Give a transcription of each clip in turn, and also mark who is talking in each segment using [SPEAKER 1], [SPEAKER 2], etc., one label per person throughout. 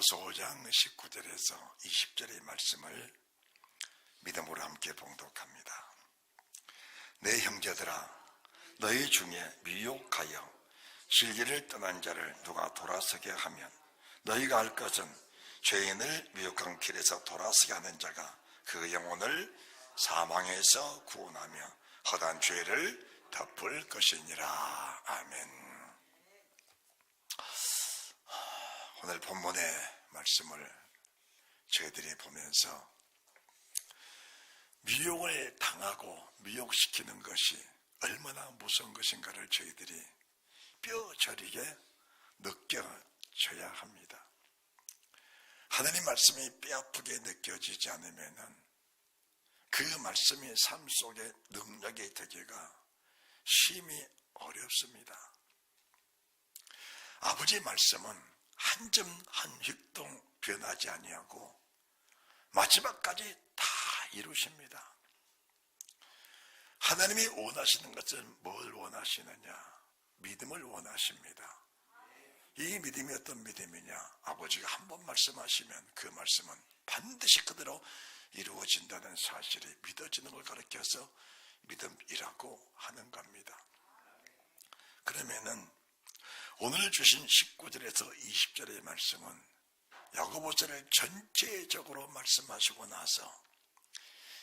[SPEAKER 1] 야고보서 5장 19절에서 20절의 말씀을 믿음으로 함께 봉독합니다. 내 형제들아, 너희 중에 미혹하여 진리를 떠난 자를 누가 돌아서게 하면 너희가 알 것은 죄인을 미혹한 길에서 돌아서게 하는 자가 그 영혼을 사망에서 구원하며 허다한 죄를 덮을 것이니라. 아멘. 오늘 본문의 말씀을 저희들이 보면서 미혹을 당하고 미혹시키는 것이 얼마나 무서운 것인가를 저희들이 뼈저리게 느껴져야 합니다. 하나님 말씀이 뼈아프게 느껴지지 않으면 그 말씀이 삶 속에 능력이 되기가 심히 어렵습니다. 아버지 말씀은 한 점 한 획도 변하지 아니하고 마지막까지 다 이루십니다. 하나님이 원하시는 것은 뭘 원하시느냐? 믿음을 원하십니다. 이 믿음이 어떤 믿음이냐? 아버지가 한 번 말씀하시면 그 말씀은 반드시 그대로 이루어진다는 사실이 믿어지는 걸 가르쳐서 믿음이라고 하는 겁니다. 그러면은 오늘 주신 19절에서 20절의 말씀은 야고보서를 전체적으로 말씀하시고 나서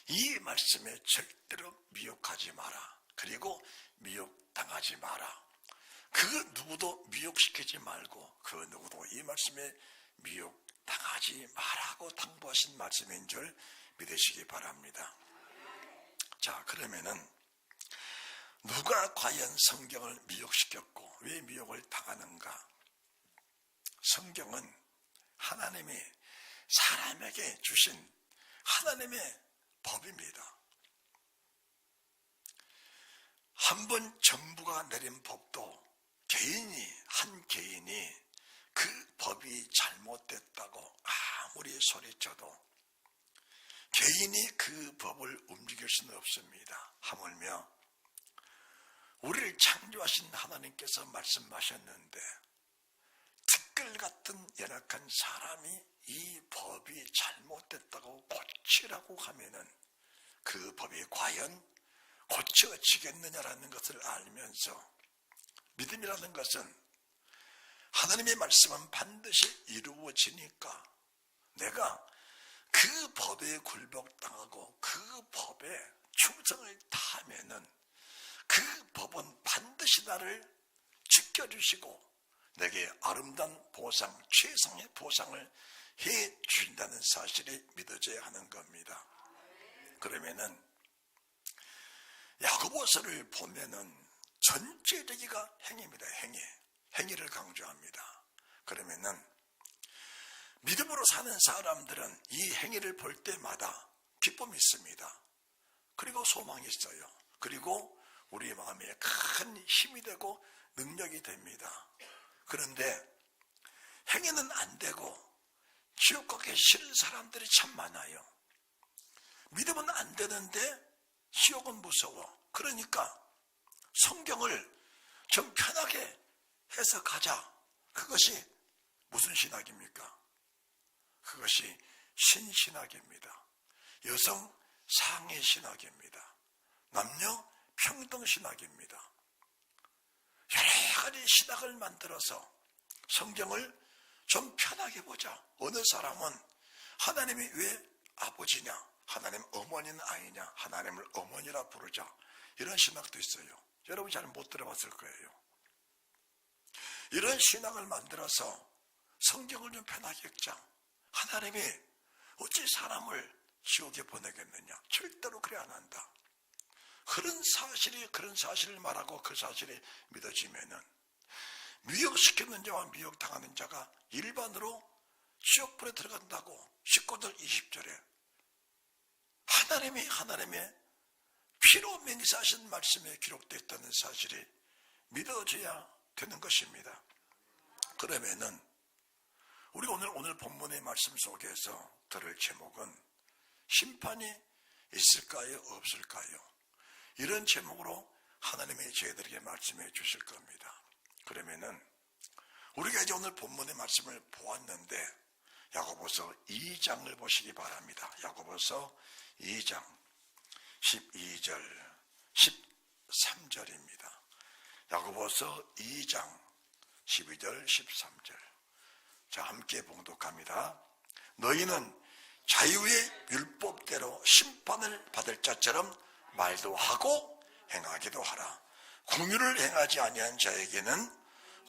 [SPEAKER 1] 이 말씀에 절대로 미혹하지 마라. 그리고 미혹당하지 마라. 그 누구도 미혹시키지 말고 그 누구도 이 말씀에 미혹당하지 마라고 당부하신 말씀인 줄 믿으시기 바랍니다. 자, 그러면은 누가 과연 성경을 미혹시켰고 왜 미혹을 당하는가? 성경은 하나님이 사람에게 주신 하나님의 법입니다. 한 번 정부가 내린 법도 한 개인이 그 법이 잘못됐다고 아무리 소리쳐도 개인이 그 법을 움직일 수는 없습니다. 하물며 우리를 창조하신 하나님께서 말씀하셨는데 티끌 같은 연약한 사람이 이 법이 잘못됐다고 고치라고 하면은 그 법이 과연 고쳐지겠느냐라는 것을 알면서 믿음이라는 것은 하나님의 말씀은 반드시 이루어지니까 내가 그 법에 굴복당하고 그 법에 충성을 다하면은 그 법은 반드시 나를 지켜주시고 내게 아름다운 보상, 최상의 보상을 해 주신다는 사실이 믿어져야 하는 겁니다. 그러면은 야고보서를 보면은 전체적이가 행위입니다. 행위를 강조합니다. 그러면은 믿음으로 사는 사람들은 이 행위를 볼 때마다 기쁨이 있습니다. 그리고 소망이 있어요. 그리고 우리의 마음에 큰 힘이 되고 능력이 됩니다. 그런데 행위는 안 되고 지옥 가기 싫은 사람들이 참 많아요. 믿음은 안 되는데 지옥은 무서워. 그러니까 성경을 좀 편하게 해석하자. 그것이 무슨 신학입니까? 그것이 신신학입니다. 여성 상해 신학입니다. 남녀 평등 신학입니다. 여러 가지 신학을 만들어서 성경을 좀 편하게 보자. 어느 사람은 하나님이 왜 아버지냐? 하나님 어머니는 아니냐? 하나님을 어머니라 부르자. 이런 신학도 있어요. 여러분 잘 못 들어봤을 거예요. 이런 신학을 만들어서 성경을 좀 편하게 읽자. 하나님이 어찌 사람을 지옥에 보내겠느냐? 절대로 그래 안 한다. 그런 사실을 말하고 그 사실이 믿어지면은 미혹시키는 자와 미혹당하는 자가 일반으로 지옥불에 들어간다고 19절 20절에 하나님의 피로 맹세하신 말씀에 기록되어 있다는 사실이 믿어져야 되는 것입니다. 그러면은 우리 오늘 본문의 말씀 속에서 들을 제목은 심판이 있을까요? 없을까요? 이런 제목으로 하나님이 저희들에게 말씀해 주실 겁니다. 그러면은 우리가 이제 오늘 본문의 말씀을 보았는데 야고보서 2장을 보시기 바랍니다. 야고보서 2장 12절 13절입니다. 야고보서 2장 12절 13절. 자, 함께 봉독합니다. 너희는 자유의 율법대로 심판을 받을 자처럼 말도 하고 행하기도 하라. 공의를 행하지 아니한 자에게는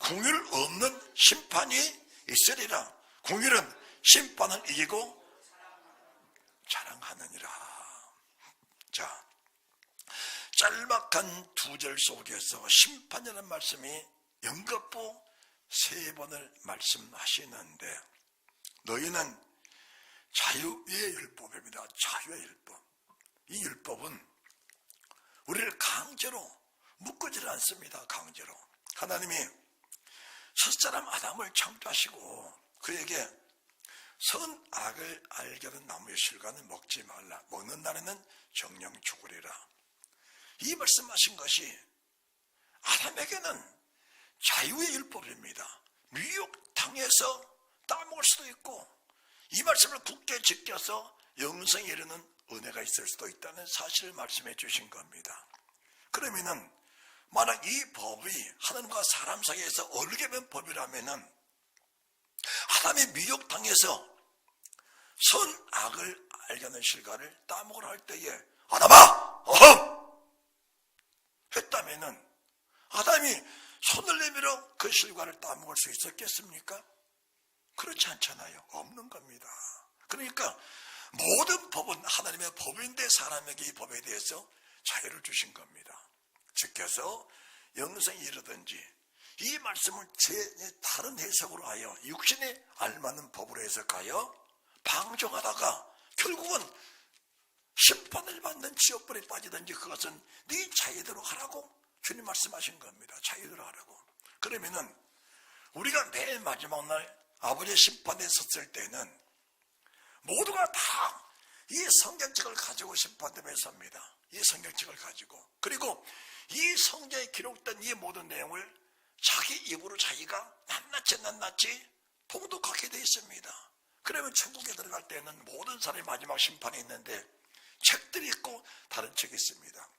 [SPEAKER 1] 공의 없는 심판이 있으리라. 공의는 심판을 이기고 자랑하느니라. 자, 짤막한 두 절 속에서 심판이라는 말씀이 연거푸 3번을 말씀하시는데, 너희는 자유의 율법입니다. 자유의 율법. 이 율법은 우리를 강제로 묶어지지 않습니다. 강제로. 하나님이 첫사람 아담을 창조하시고 그에게 선악을 알게 하는 나무의 실과는 먹지 말라. 먹는 날에는 정령 죽으리라. 이 말씀하신 것이 아담에게는 자유의 율법입니다. 미혹당해서 따먹을 수도 있고, 이 말씀을 굳게 지켜서 영생에 이르는 은혜가 있을 수도 있다는 사실을 말씀해 주신 겁니다. 그러면은 만약 이 법이 하나님과 사람 사이에서 어렵게 된 법이라면은 아담이 미혹당해서 선악을 알게 하는 실과를 따먹으라 할 때에 아담아! 어흥! 했다면은 아담이 손을 내밀어 그 실과를 따먹을 수 있었겠습니까? 그렇지 않잖아요. 없는 겁니다. 그러니까 모든 법은 하나님의 법인데 사람에게 이 법에 대해서 자유를 주신 겁니다. 지켜서 영생에 이르든지, 이 말씀을 제 다른 해석으로 하여 육신에 알맞는 법으로 해석하여 방종하다가 결국은 심판을 받는 지옥불에 빠지든지, 그것은 네 자유대로 하라고 주님 말씀하신 겁니다. 자유대로 하라고. 그러면은 우리가 맨 마지막 날 아버지의 심판에 섰을 때는 모두가 다 이 성경책을 가지고 심판대에 섭니다. 이 성경책을 가지고. 그리고 이 성경에 기록된 이 모든 내용을 자기 입으로 자기가 낱낱이 봉독하게 되어 있습니다. 그러면 천국에 들어갈 때는 모든 사람이 마지막 심판이 있는데 책들이 있고 다른 책이 있습니다.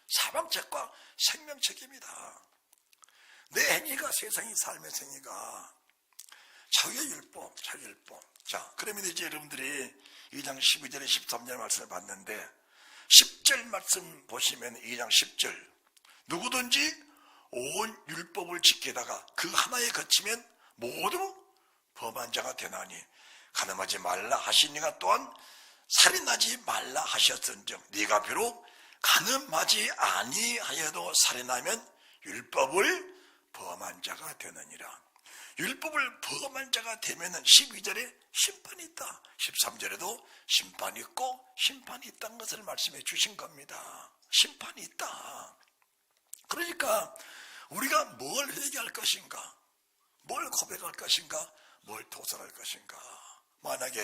[SPEAKER 1] 사망책과 생명책입니다. 내 행위가 세상이 삶의 행위가 자유의 율법, 자유의 율법. 자, 그러면 이제 여러분들이 2장 12절에 13절 말씀을 봤는데 10절 말씀 보시면 2장 10절, 누구든지 온 율법을 지키다가 그 하나에 거치면 모두 범한 자가 되나니 간음하지 말라 하시니가 또한 살인하지 말라 하셨은즉 네가 비록 간음하지 아니하여도 살인하면 율법을 범한 자가 되느니라. 율법을 범한 자가 되면은 12절에 심판이 있다, 13절에도 심판이 있고 심판이 있다는 것을 말씀해 주신 겁니다. 심판이 있다. 그러니까 우리가 뭘 회개할 것인가, 뭘 고백할 것인가, 뭘 도설할 것인가. 만약에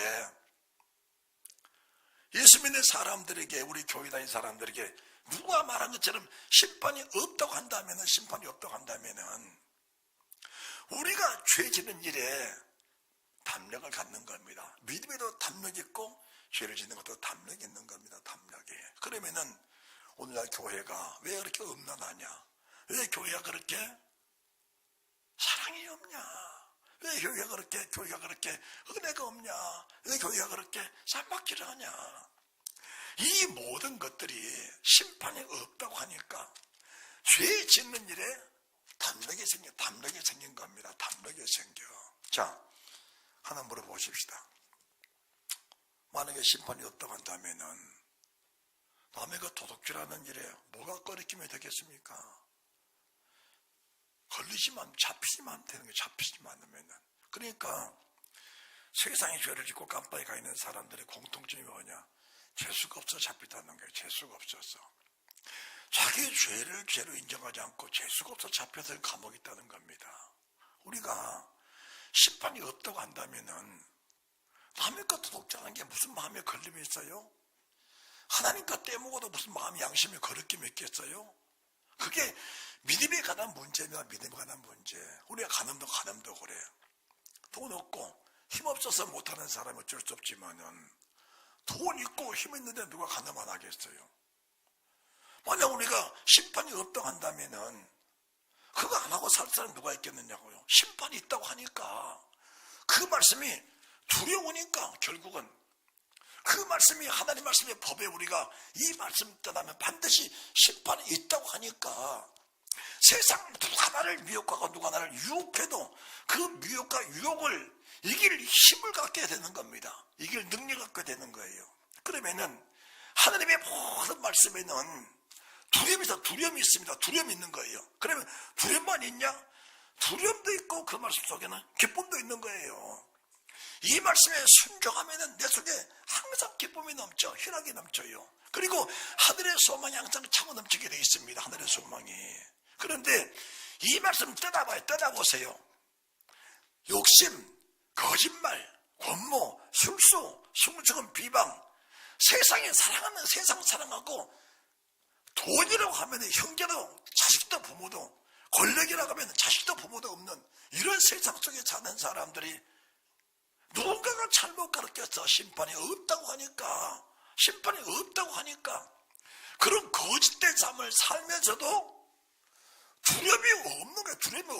[SPEAKER 1] 예수 믿는 사람들에게, 우리 교회 다니는 사람들에게 누가 말한 것처럼 심판이 없다고 한다면은, 심판이 없다고 한다면은 우리가 죄 짓는 일에 담력을 갖는 겁니다. 믿음에도 담력이 있고 죄를 짓는 것도 담력이 있는 겁니다. 담력이. 그러면은 오늘날 교회가 왜 그렇게 음란하냐? 왜 교회가 그렇게 사랑이 없냐? 왜 교회가 그렇게 은혜가 없냐? 왜 교회가 그렇게 쌈박질을 하냐? 이 모든 것들이 심판이 없다고 하니까 죄 짓는 일에 담력이 생긴 겁니다. 담력이 생겨. 자, 하나 물어보십시다. 만약에 심판이 없다고 한다면은 남의 그 도둑질하는 일에 뭐가 꺼리낌이 되겠습니까? 잡히지만 되는 거예요. 잡히지만 않으면은. 그러니까 세상에 죄를 짓고 깜빡이 가 있는 사람들의 공통점이 뭐냐? 재수가 없어 잡히다는 거예요. 재수가 없어서. 자기의 죄를 죄로 인정하지 않고 재수가 없어 잡혀서 감옥에 있다는 겁니다. 우리가 심판이 없다고 한다면은 남의 것 도둑질하는 게 무슨 마음에 걸림이 있어요? 하나님 것 떼먹어도 무슨 마음 양심에 거리낌이 있겠어요? 그게 믿음에 관한 문제입니다. 믿음에 관한 문제. 우리가 간음도 그래. 돈 없고 힘없어서 못하는 사람은 어쩔 수 없지만은 돈 있고 힘 있는데 누가 가늠만 하겠어요? 만약 우리가 심판이 없다고 한다면은 그거 안 하고 살 사람 누가 있겠느냐고요. 심판이 있다고 하니까 그 말씀이 두려우니까 결국은 그 말씀이 하나님 말씀의 법에 우리가 이 말씀 떠나면 반드시 심판이 있다고 하니까 세상 누가 나를 미혹하고 누가 나를 유혹해도 그 미혹과 유혹을 이길 힘을 갖게 되는 겁니다. 이길 능력을 갖게 되는 거예요. 그러면은 하나님의 모든 말씀에는 두려움이 있습니다. 두려움이 있는 거예요. 그러면 두려움만 있냐? 두려움도 있고 그 말씀 속에는 기쁨도 있는 거예요. 이 말씀에 순종하면은 내 속에 항상 기쁨이 넘쳐, 희락이 넘쳐요. 그리고 하늘의 소망이 항상 차고 넘치게 되어 있습니다. 하늘의 소망이. 그런데 이 말씀 떠나보세요. 욕심, 거짓말, 권모, 술수, 숭숭한 비방, 세상에 사랑하는 세상 사랑하고 돈이라고 하면 형제도 자식도 부모도, 권력이라고 하면 자식도 부모도 없는 이런 세상 속에 사는 사람들이 누군가가 잘못 가르쳐서 심판이 없다고 하니까 그런 거짓된 삶을 살면서도 두려움이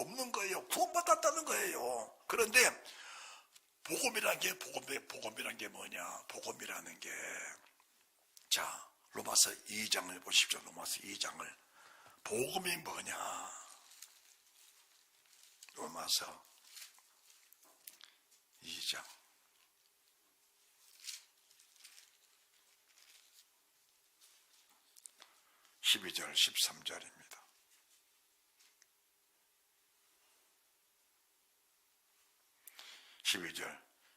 [SPEAKER 1] 없는 거예요. 구원받았다는 거예요. 그런데 복음이라는 게 뭐냐? 복음이라는 게, 자, 로마서 2장을 보십시오. 로마서 2장을. 복음이 뭐냐? 로마서 2장 12절 13절입니다.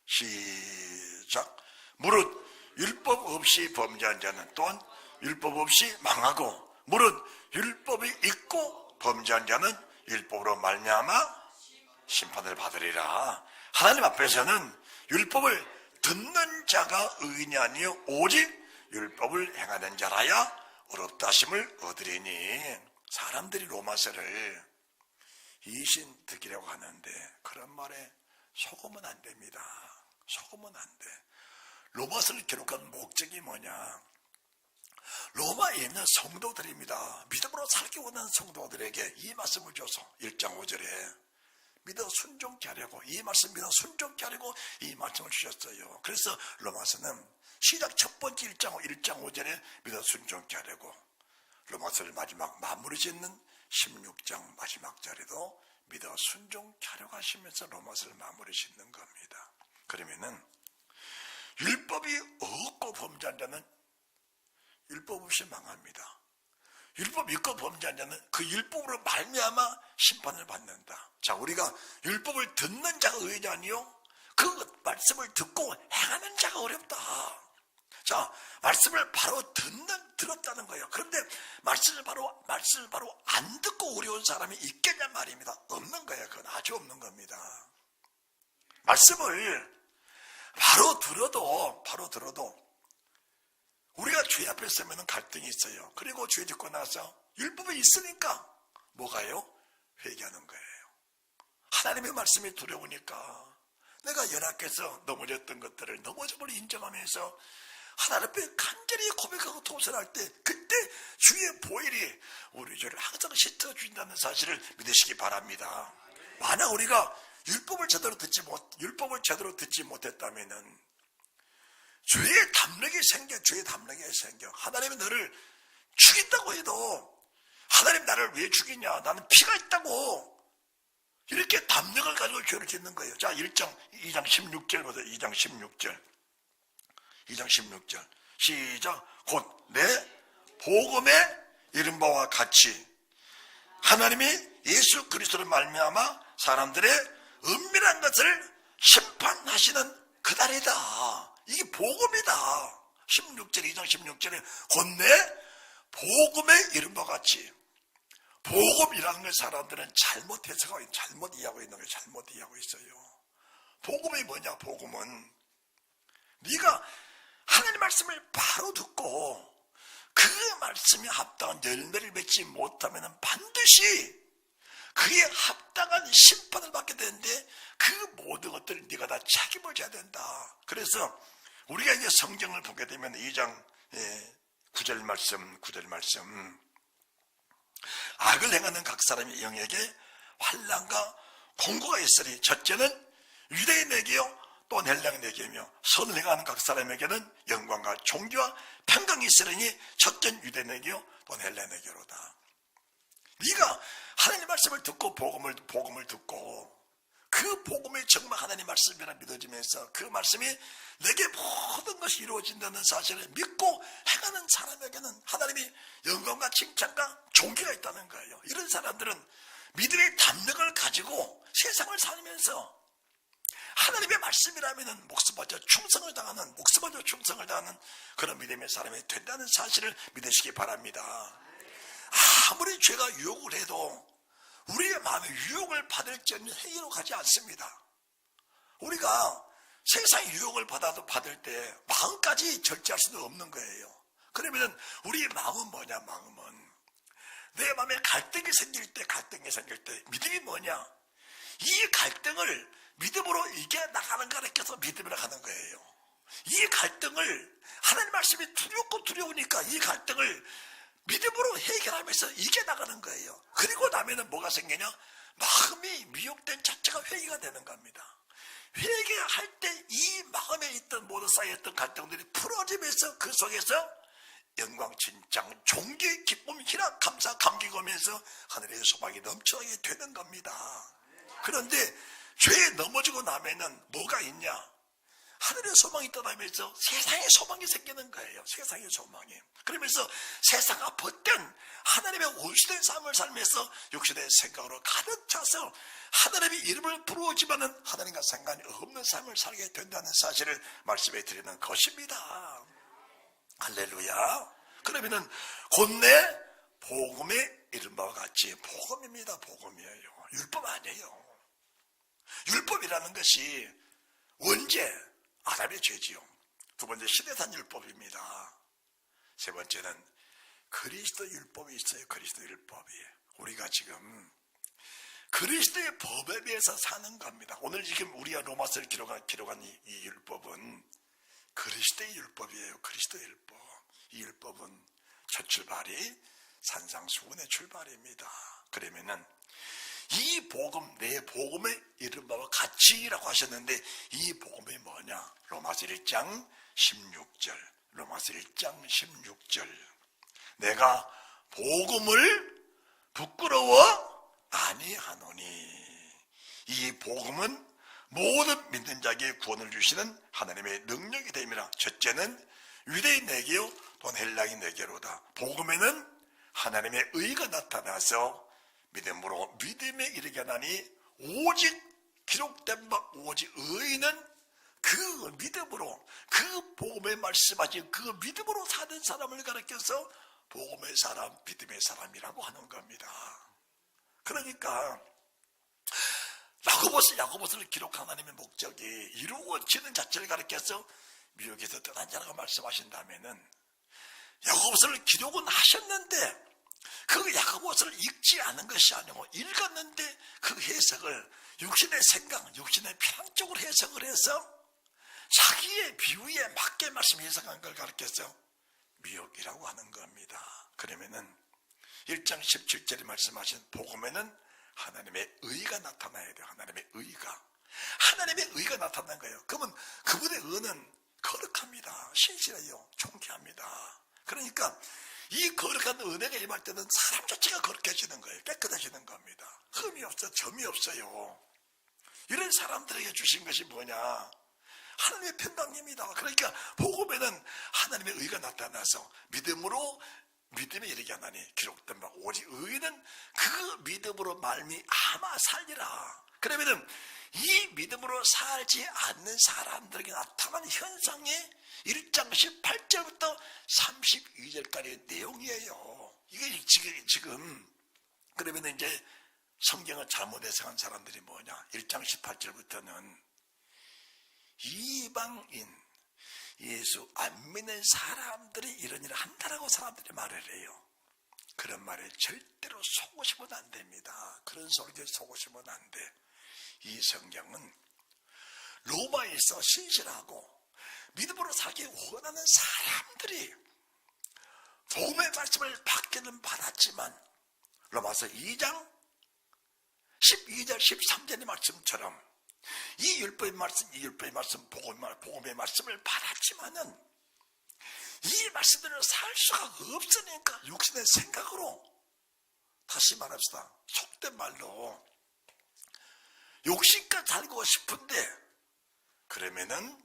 [SPEAKER 1] 시작. 무릇 율법 없이 범죄한 자는 또한 율법 없이 망하고, 무릇 율법이 있고 범죄한 자는 율법으로 말미암아 심판을 받으리라. 하나님 앞에서는 율법을 듣는 자가 의인이 아니요 오직 율법을 행하는 자라야 의롭다 하심을 얻으리니. 사람들이 로마서를 이신득이라고 하는데 그런 말에 속으면 안 됩니다. 속으면 안 돼. 로마서를 기록한 목적이 뭐냐? 로마에 있는 성도들입니다. 믿음으로 살기 원하는 성도들에게 이 말씀을 줘서 1장 5절에 믿어 순종케 하려고, 이 말씀 믿어 순종케 하려고 이 말씀을 주셨어요. 그래서 로마서는 시작 첫 번째 1장 5절에 믿어 순종케 하려고, 로마서를 마지막 마무리 짓는 16장 마지막 절에도 믿어 순종케 하려고 하시면서 로마서를 마무리 짓는 겁니다. 그러면은 율법이 없고 범죄한 자는 율법 없이 망합니다. 율법 있고 범죄한 자는 그 율법으로 말미암아 심판을 받는다. 자, 우리가 율법을 듣는 자가 의인이 아니요 그 말씀을 듣고 행하는 자가 어렵다. 자, 말씀을 바로 들었다는 거예요. 그런데 말씀을 바로 안 듣고 어려운 사람이 있겠냐 말입니다. 없는 거예요. 그건 아주 없는 겁니다. 말씀을 바로 들어도 우리가 죄 앞에 서면 갈등이 있어요. 그리고 죄 짓고 나서 율법이 있으니까 뭐가요? 회개하는 거예요. 하나님의 말씀이 두려우니까 내가 연약해서 넘어졌던 것들을 넘어짐을 인정하면서 하나님 앞에 간절히 고백하고 통솔할 때, 그때 주의 보혈이 우리 죄를 항상 씻어준다는 사실을 믿으시기 바랍니다. 만약 우리가 율법을 제대로 듣지 못했다면은 죄의 담력이 생겨. 하나님이 너를 죽인다고 해도 하나님 나를 왜 죽이냐? 나는 피가 있다고. 이렇게 담력을 가지고 죄를 짓는 거예요. 자, 2장 16절 보세요. 2장 16절. 시작. 곧 내 복음의 이른 바와 같이 하나님이 예수 그리스도를 말미암아 사람들의 은밀한 것을 심판하시는 그날이다. 이게 복음이다. 2장 16절에 곧 내 복음의 이른 바와 같이. 복음이라는 걸 사람들은 잘못 이해하고 있는 거예요. 잘못 이해하고 있어요. 복음이 뭐냐? 복음은 네가 하나님 말씀을 바로 듣고 그 말씀에 합당한 열매를 맺지 못하면 반드시 그에 합당한 심판을 받게 되는데 그 모든 것들을 네가 다 책임을 져야 된다. 그래서 우리가 이제 성경을 보게 되면 2장 9절 말씀 악을 행하는 각 사람의 영에게 환난과 공고가 있으리. 첫째는 유대인에게요 또 헬라인에게며 선을 행하는 각 사람에게는 영광과 존귀와 평강이 있으리니 첫째는 유대인에게요 또 헬라인에게로다. 네가 하나님 말씀을 듣고 복음을 듣고 그 복음이 정말 하나님 말씀이라 믿어지면서 그 말씀이 내게 모든 것이 이루어진다는 사실을 믿고 행하는 사람에게는 하나님이 영광과 칭찬과 존귀가 있다는 거예요. 이런 사람들은 믿음의 담력을 가지고 세상을 살면서 하나님의 말씀이라면 목숨 바쳐 충성을 당하는 그런 믿음의 사람이 된다는 사실을 믿으시기 바랍니다. 아무리 죄가 유혹을 해도 우리의 마음에 유혹을 받을 때는 행위로 가지 않습니다. 우리가 세상의 유혹을 받을 때 마음까지 절제할 수는 없는 거예요. 그러면 우리의 마음은 뭐냐? 마음은 내 마음에 갈등이 생길 때 믿음이 뭐냐? 이 갈등을 믿음으로 이겨나가는 거를 껴서 믿음으로 가는 거예요. 이 갈등을 하나님 말씀이 두려우니까 이 갈등을 믿음으로 해결하면서 이겨나가는 거예요. 그리고 나면은 뭐가 생기냐? 마음이 미혹된 자체가 회개가 되는 겁니다. 회개할 때 이 마음에 있던 모두 쌓여있던 갈등들이 풀어지면서 그 속에서 영광, 칭찬, 존귀, 기쁨, 희락, 감사, 감기가 오면서 하늘의 소망이 넘쳐나게 되는 겁니다. 그런데 죄에 넘어지고 나면은 뭐가 있냐? 하늘의 소망이 떠나면서 세상의 소망이 생기는 거예요. 세상의 소망이. 그러면서 세상 아팠던 하나님의 원수된 삶을 살면서 육신의 생각으로 가득 차서 하나님의 이름을 부르지만은 하나님과 상관이 없는 삶을 살게 된다는 사실을 말씀해 드리는 것입니다. 할렐루야. 그러면은 곧내 복음의 이름과 같이 복음입니다. 복음이에요. 율법 아니에요. 율법이라는 것이 원죄 아담의 죄지요. 두 번째 시대산 율법입니다. 세 번째는 그리스도 율법이 있어요. 그리스도 율법이. 우리가 지금 그리스도의 법에 비해서 사는 겁니다. 오늘 지금 우리가 로마서를 기록한 이 율법은 그리스도의 율법이에요. 그리스도의 율법. 이 율법은 첫 출발이 산상수훈의 출발입니다. 그러면은 이 복음, 내 복음의 이름과 같이라고 하셨는데 이 복음이 뭐냐? 로마서 1장 16절. 로마서 1장 16절. 내가 복음을 부끄러워 아니하노니. 이 복음은 모든 믿는 자에게 구원을 주시는 하나님의 능력이 됨이라. 첫째는 유대인에게요 또 헬라인에게로다. 복음에는 하나님의 의가 나타나서 믿음으로 믿음에 이르게 하나니 오직 기록된 바 오직 의인은 그 믿음으로 그 복음에 말씀하신 그 믿음으로 사는 사람을 가르쳐서 복음의 사람, 믿음의 사람이라고 하는 겁니다. 그러니까 야고보서를 기록한 하나님의 목적이 이루어지는 자체를 가르쳐서 미혹에서 떠난 자라고 말씀하신다면은 야고보서를 기록은 하셨는데 그 야고보서를 읽지 않은 것이 아니고 읽었는데 그 해석을 육신의 생각, 육신의 편향적으로 해석을 해서 자기의 비유에 맞게 말씀 해석한 걸 가르쳐서 미혹이라고 하는 겁니다. 그러면은 1장 17절에 말씀하신 복음에는 하나님의 의가 나타나야 돼요. 하나님의 의가 나타난 거예요. 그러면 그분의 의는 거룩합니다. 신실해요. 존귀합니다. 그러니까 이 거룩한 은혜가 임할 때는 사람 자체가 거룩해지는 거예요. 깨끗해지는 겁니다. 흠이 없어, 점이 없어요. 이런 사람들에게 주신 것이 뭐냐? 하나님의 평강입니다. 그러니까 복음에는 하나님의 의가 나타나서 믿음에 이르게 하나니 기록된 바 오직 의인은 그 믿음으로 말미암아 살리라. 그러면은 이 믿음으로 살지 않는 사람들에게 나타나는 현상이 1장 18절부터 32절까지의 내용이에요. 이게 지금 그러면 이제 성경을 잘못 해석한 사람들이 뭐냐? 1장 18절부터는 이방인 예수 안 믿는 사람들이 이런 일을 한다라고 사람들이 말을 해요. 그런 말에 절대로 속으시면 안 됩니다. 그런 소리에 속으시면 안 돼. 이 성경은 로마에서 신실하고 믿음으로 살기 원하는 사람들이 복음의 말씀을 받기는 받았지만 로마서 2장 12절 13절의 말씀처럼 이 율법의 말씀 복음의 말씀을 받았지만은 이 말씀대로 살 수가 없으니까 육신의 생각으로, 다시 말합시다, 속된 말로 욕심껏 살고 싶은데 그러면은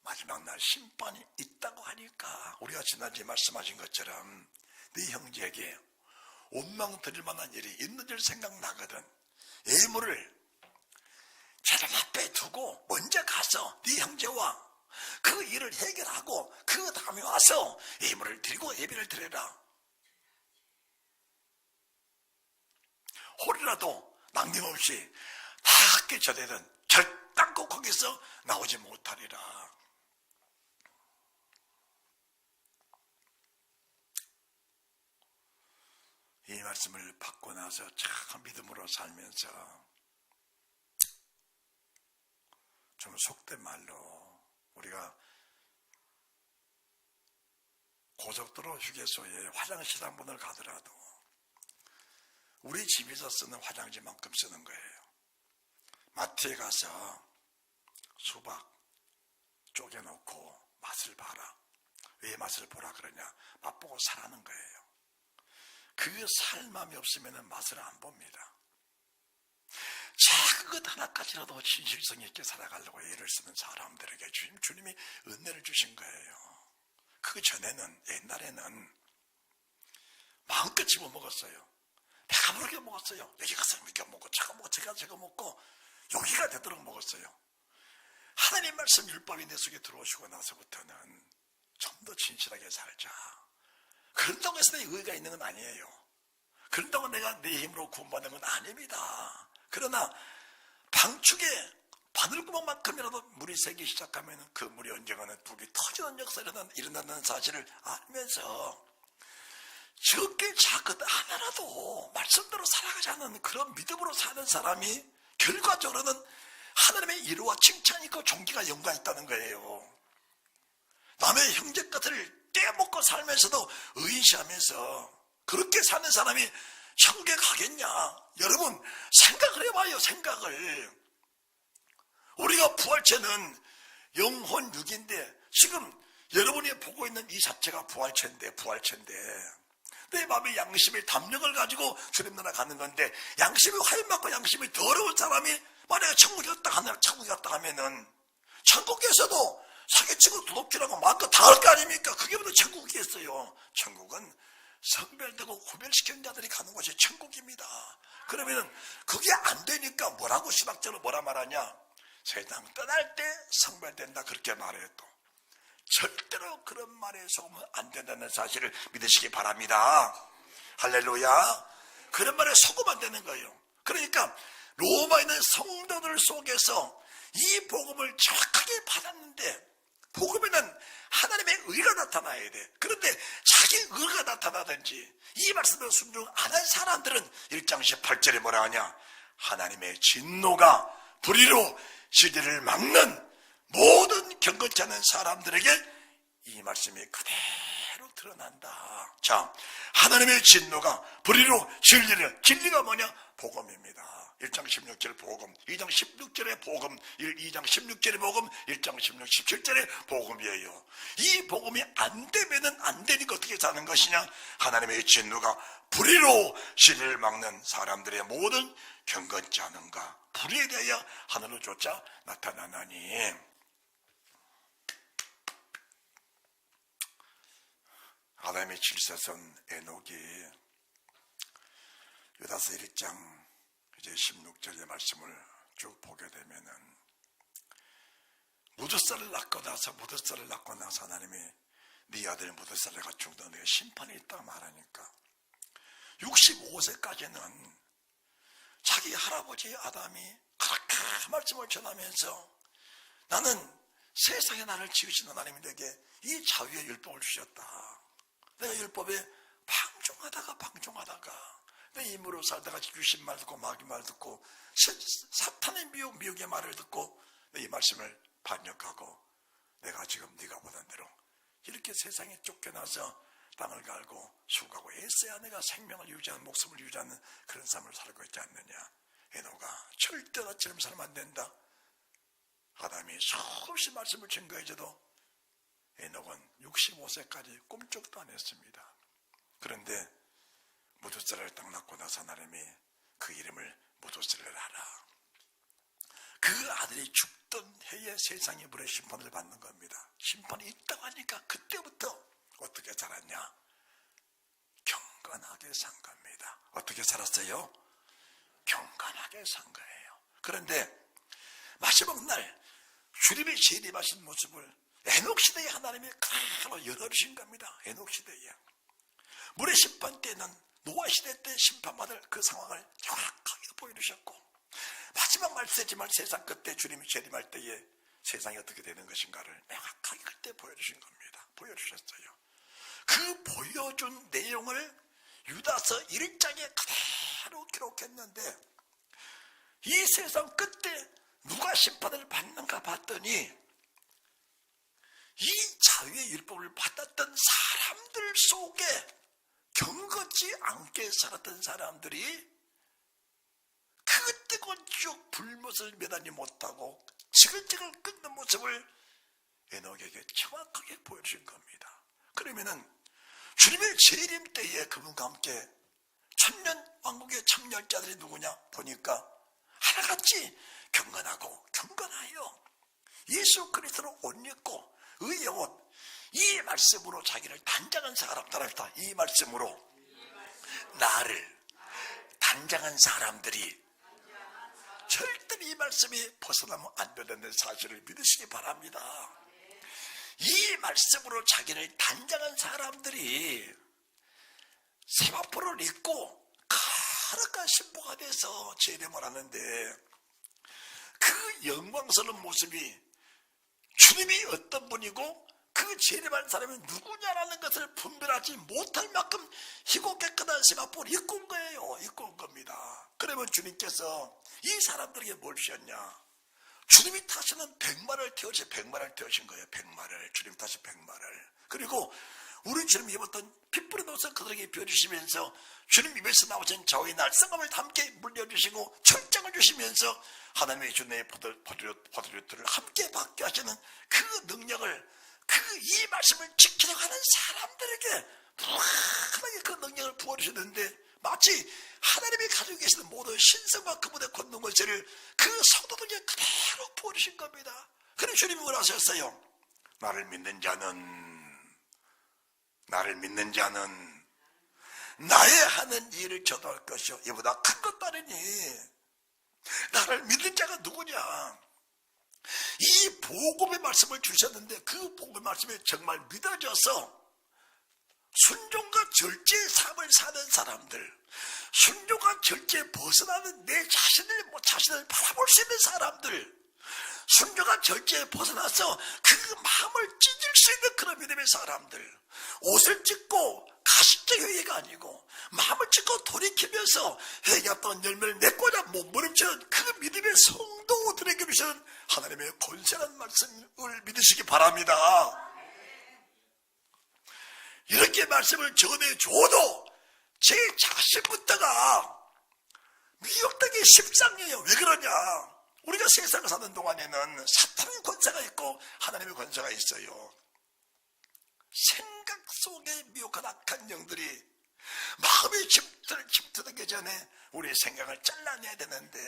[SPEAKER 1] 마지막 날 심판이 있다고 하니까 우리가 지난주에 말씀하신 것처럼 네 형제에게 원망 드릴 만한 일이 있는 줄 생각나거든. 예물을 재단 앞에 두고 먼저 가서 네 형제와 그 일을 해결하고 그 다음에 와서 예물을 드리고 예배를 드려라. 홀이라도 남김없이 다 함께 전해든 결단코 거기서 나오지 못하리라. 이 말씀을 받고 나서 참 믿음으로 살면서 좀 속된 말로 우리가 고속도로 휴게소에 화장실 한 번을 가더라도 우리 집에서 쓰는 화장지만큼 쓰는 거예요. 마트에 가서 수박 쪼개놓고 맛을 봐라. 왜 맛을 보라 그러냐? 맛보고 사라는 거예요. 그 살 마음이 없으면 맛을 안 봅니다. 작은 것 하나까지라도 진실성 있게 살아가려고 애를 쓰는 사람들에게 주님이 은혜를 주신 거예요. 그 전에는, 옛날에는 마음껏 집어먹었어요. 배가 부르게 먹었어요. 여기 가서 이렇게 먹고 저거 먹고 여기가 되도록 먹었어요. 하나님 말씀 율법이 내 속에 들어오시고 나서부터는 좀 더 진실하게 살자. 그런다고 해서 내 의의가 있는 건 아니에요. 그런다고 내가 내 힘으로 구원받는 건 아닙니다. 그러나 방축에 바늘구멍만큼이라도 물이 새기 시작하면 그 물이 언젠가는 북이 터지는 역사가 일어난다는 사실을 알면서 적게 작은 하나라도 말씀대로 살아가지 않는 그런 믿음으로 사는 사람이 결과적으로는 하나님의 이루와 칭찬이 있고 존귀가 영광이 있다는 거예요. 남의 형제 것을 떼먹고 살면서도 의인시하면서 그렇게 사는 사람이 천국에 가겠냐? 여러분 생각을 해봐요. 생각을. 우리가 부활체는 영혼 육인데 지금 여러분이 보고 있는 이 자체가 부활체인데 내 마음의 양심의 담력을 가지고 주님 나라 가는 건데 양심이 화염맞고 양심이 더러운 사람이 만약에 천국에 갔다 하면은 천국에서도 사기치고 도둑질하고 마음껏 다 할 거 아닙니까? 그게 무슨 천국이겠어요. 천국은 성별되고 구별시킨 자들이 가는 곳이 천국입니다. 그러면은 그게 안 되니까 뭐라고 신학적으로 뭐라 말하냐? 세상 떠날 때 성별된다 그렇게 말해도 절대로 그런 말에 속으면 안 된다는 사실을 믿으시기 바랍니다. 할렐루야. 그런 말에 속으면 안 되는 거예요. 그러니까 로마에 있는 성도들 속에서 이 복음을 정확하게 받았는데 복음에는 하나님의 의가 나타나야 돼. 그런데 자기 의가 나타나든지 이 말씀을 순종 안 한 사람들은 1장 18절에 뭐라 하냐? 하나님의 진노가 불의로 시대를 막는 모든 경건치 않은 사람들에게 이 말씀이 그대로 드러난다. 자, 하나님의 진노가 불의로 진리가 뭐냐? 복음입니다. 1장 16절 복음, 2장 16절의 복음, 2장 16절의 복음, 1장 16, 17절의 복음이에요. 이 복음이 안 되면은 안 되니까 어떻게 사는 것이냐? 하나님의 진노가 불의로 진리를 막는 사람들의 모든 경건치 않은가? 불의에 대하여 하늘로 쫓아 나타나나니. 아담의 칠세선 에녹이 유다서 1장 이제 16절의 말씀을 쭉 보게 되면은 무드살을 낳고 나서 하나님이 네 아들 무드살레가 죽던 데 심판이 있다고 말하니까 65세까지는 자기 할아버지 아담이 그렇게 말씀을 전하면서 나는 세상에 나를 지으신 하나님이 내게 이 자유의 율법을 주셨다. 내가 율법에 방종하다가 내 힘으로 살다가 귀신 말 듣고 마귀 말 듣고 사탄의 미혹의 말을 듣고 이 말씀을 반역하고 내가 지금 네가 보던 대로 이렇게 세상에 쫓겨나서 땅을 갈고 수고하고 애써야 내가 생명을 유지하는 목숨을 유지하는 그런 삶을 살고 있지 않느냐. 에노가 절대 나처럼 살면 안 된다. 아담이 수없이 말씀을 증거해줘도 에녹은 65세까지 꿈쩍도 안 했습니다. 그런데 무두세라를 딱 낳고 나서 하나님이 그 이름을 무두세라를 하라. 그 아들이 죽던 해에 세상의 불의 심판을 받는 겁니다. 심판이 있다고 하니까 그때부터 어떻게 살았냐? 경건하게 산 겁니다. 어떻게 살았어요? 경건하게 산 거예요. 그런데 마지막 날 주님이 재림하신 모습을 에녹 시대에 하나님이 그대로 열어주신 겁니다. 에녹 시대에 물의 심판 때는 노아 시대 때 심판받을 그 상황을 정확하게 보여주셨고, 마지막 말세지만 세상 끝에 주님이 재림할 때에 세상이 어떻게 되는 것인가를 명확하게 그때 보여주신 겁니다. 보여주셨어요. 그 보여준 내용을 유다서 1장에 그대로 기록했는데, 이 세상 끝에 누가 심판을 받는가 봤더니 이 자유의 율법을 받았던 사람들 속에 경건치 않게 살았던 사람들이 그 뜨거운 지옥 불못을 매다니 못하고 지글지글 끓는 모습을 에녹에게 정확하게 보여주신 겁니다. 그러면은 주님의 재림 때에 그분과 함께 천년 왕국의 청렬자들이 누구냐 보니까 하나같이 경건하고 경건하여 예수 그리스도로 옷 입고 의의 옷, 이 말씀으로 자기를 단장한 사람들이다. 이 말씀으로 나를 단장한 사람들이 절대 이 말씀이 벗어나면 안 되는 사실을 믿으시기 바랍니다. 이 말씀으로 자기를 단장한 사람들이 세마포를 입고 거룩한 신부가 돼서 재림을 하는데, 그 영광스러운 모습이 주님이 어떤 분이고 그 재림한 사람이 누구냐라는 것을 분별하지 못할 만큼 희고 깨끗한 세마포를 입고 온 거예요. 입고 온 겁니다. 그러면 주님께서 이 사람들에게 뭘 주셨냐? 주님이 타시는 백마를 태우신 거예요. 백마를. 주님 타신 백마를. 그리고 우리 주님이 입었던 핏불의 옷을 그들에게 입혀주시면서 주님 입에서 나오신 저의 날성함을 함께 물려주시고 철장을 주시면서 하나님의 주님의 포도주들을 함께 받게 하시는 그 능력을, 이 말씀을 지키려고 하는 사람들에게 무한하게 그 능력을 부어주셨는데, 마치 하나님이 가지고 계시는 모든 신성과 그분의 권능을 그 성도들에게 그대로 부어주신 겁니다. 그래서 주님이 뭐라 하셨어요? 나를 믿는 자는 나의 하는 일을 저도 할 것이요 이보다 큰 것도 아니니. 나를 믿는 자가 누구냐? 이 복음의 말씀을 주셨는데 그 복음의 말씀이 정말 믿어져서 순종과 절제의 삶을 사는 사람들, 순종과 절제에 벗어나는 내 자신을 바라볼 수 있는 사람들, 순종과 절제에 벗어나서 그 마음을 찢을 수 있는 그런 믿음의 사람들, 옷을 찢고 가식적 회개가 아니고 마음을 찢고 돌이키면서 회개했던 열매를 맺고자 몸부림치는 그 믿음의 성도들에게 주시는 하나님의 권세한 말씀을 믿으시기 바랍니다. 이렇게 말씀을 전해줘도 제 자신부터가 미혹되기 십상이에요. 왜 그러냐? 우리가 세상을 사는 동안에는 사탄의 권세가 있고 하나님의 권세가 있어요. 생각 속에 미혹한 악한 영들이 마음의 침투하기 전에 우리의 생각을 잘라내야 되는데,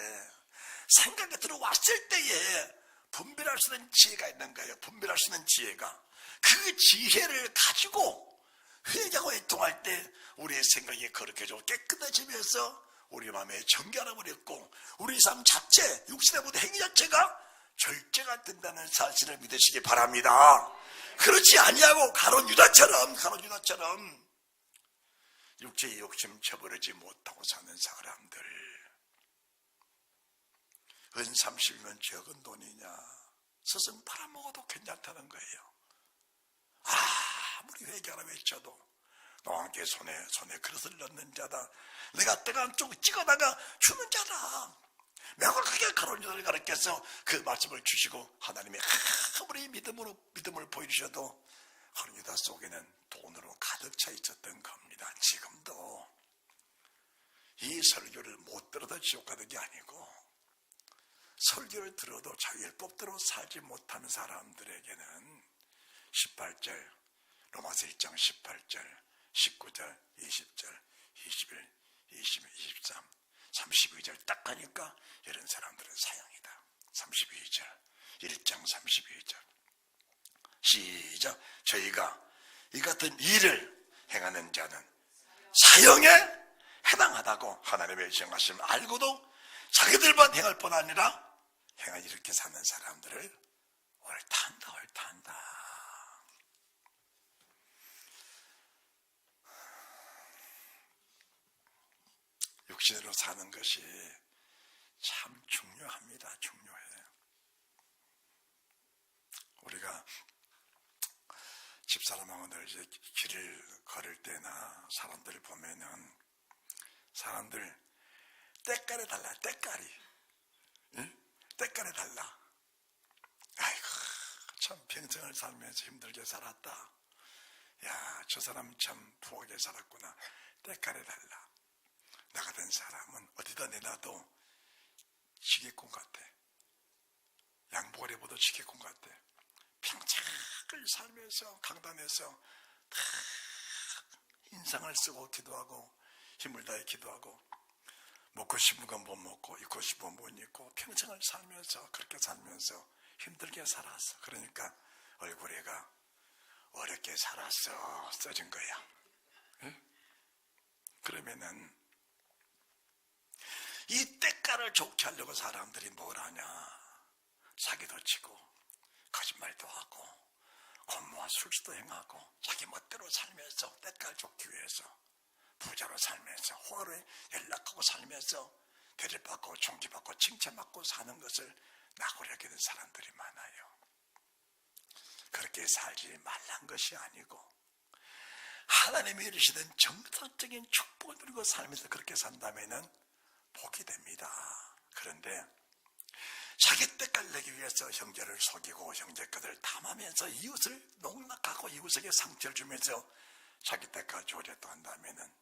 [SPEAKER 1] 생각이 들어왔을 때에 분별할 수 있는 지혜가 있는 거예요. 분별할 수 있는 지혜가. 그 지혜를 가지고 회개하고 애통할 때 우리의 생각이 거룩해지고 깨끗해지면서 우리 마음에 정결함을 버렸고 우리 삶 자체, 육신의 모든 행위 자체가 절제가 된다는 사실을 믿으시기 바랍니다. 그렇지 아니하고 가론 유다처럼 육체의 욕심 쳐버리지 못하고 사는 사람들, 은 30이면 적은 돈이냐, 스승 팔아먹어도 괜찮다는 거예요. 아무리 회개하라 외쳐도 너와 함께 손에 그릇을 넣는 자다. 내가 뜨거운 쪽 찍어다가 주는 자다. 명확하게 가론 유다를 가르쳐서 그 말씀을 주시고, 하나님이 아무리 믿음을 보여주셔도 가론 유다 속에는 돈으로 가득 차 있었던 겁니다. 지금도 이 설교를 못 들어도 지옥 가는 게 아니고, 설교를 들어도 자율법대로 살지 못하는 사람들에게는 18절, 로마서 1장 18절, 19절, 20절, 21, 22, 23, 32절 딱 하니까 이런 사람들은 사형이다. 32절, 1장 32절. 시작. 저희가 이 같은 일을 행하는 자는 사형에 해당하다고 하나님의 정하심을 알고도 자기들만 행할 뿐 아니라 이렇게 사는 사람들을 옳단다. 육신으로 사는 것이 참 중요합니다. 중요해요. 우리가 집사람하고 늘 이제 길을 걸을 때나 사람들 보면은 사람들 때깔에 달라. 때깔이. 응? 때깔에 달라. 아이고, 참 평생을 살면서 힘들게 살았다. 야, 저 사람 참 부하게 살았구나. 때깔에 달라. 나 같은 사람은 어디다 내놔도 지게꾼 같아. 양복을 입어도 지게꾼 같아. 평생을 살면서 강단에서 인상을 쓰고 기도하고 힘을 다해 기도하고 먹고 싶은 건 못 먹고 입고 싶은 건 못 입고 평생을 살면서 그렇게 살면서 힘들게 살았어. 그러니까 얼굴에가 어렵게 살았어 써진 거야. 응? 그러면은 이 때깔을 좋게 하려고 사람들이 뭘 하냐. 사기도 치고 거짓말도 하고 공모와 술수도 행하고 자기 멋대로 살면서 때깔 좋기 위해서 부자로 살면서 호화로 연락하고 살면서 대접받고 존귀받고 칭찬받고 사는 것을 낙오려 여기는 사람들이 많아요. 그렇게 살지 말란 것이 아니고 하나님이 이르시는 정상적인 축복을 누리고 살면서 그렇게 산다면은 복이 됩니다. 그런데 자기 때깔 내기 위해서 형제를 속이고 형제 것을 탐하면서 이웃을 농락하고 이웃에게 상처를 주면서 자기 때깔 좋아졌다 한다면은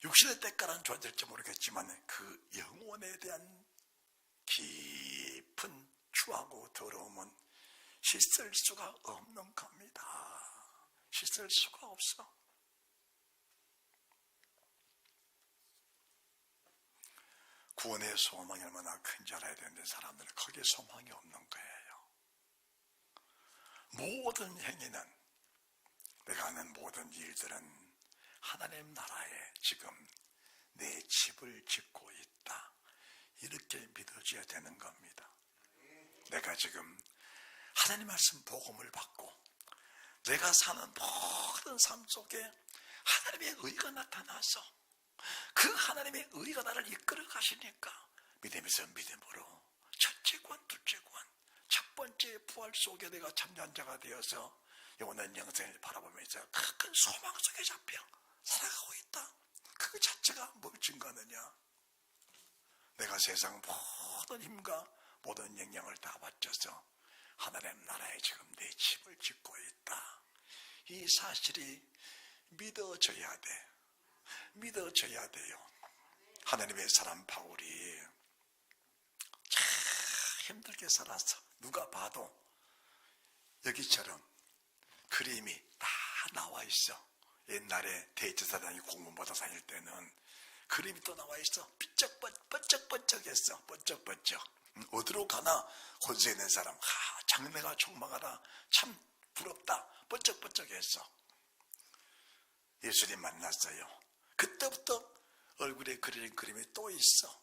[SPEAKER 1] 육신의 때깔은 좋아질지 모르겠지만 그 영혼에 대한 깊은 추하고 더러움은 씻을 수가 없는 겁니다. 씻을 수가 없어. 구원의 소망이 얼마나 큰지 알아야 되는데 사람들은 거기에 소망이 없는 거예요. 모든 행위는, 내가 하는 모든 일들은 하나님 나라에 지금 내 집을 짓고 있다. 이렇게 믿어줘야 되는 겁니다. 내가 지금 하나님 말씀 복음을 받고 내가 사는 모든 삶 속에 하나님의 의가 나타나서 그 하나님의 의가 나를 이끌어 가시니까 믿음에서 믿음으로 첫째 권, 둘째 권, 첫 번째 부활 속에 내가 참여한 자가 되어서 영원한 영생을 바라보면서 큰 소망 속에 잡혀 살아가고 있다. 그 자체가 뭘 증거하느냐. 내가 세상 모든 힘과 모든 영향을 다 바쳐서 하나님 나라에 지금 내 집을 짓고 있다. 이 사실이 믿어져야 돼. 믿어져야 돼요. 하나님의 사람 바울이 참 힘들게 살았어. 누가 봐도 여기처럼 그림이 다 나와 있어. 옛날에 대제사장이 공문받아 다닐 때는 그림이 또 나와 있어. 번쩍번쩍했어. 번쩍번쩍. 어디로 가나 혼세 있는 사람, 장래가 촉망하라. 참 부럽다. 번쩍번쩍했어. 예수님 만났어요. 그때부터 얼굴에 그려진 그림이 또 있어.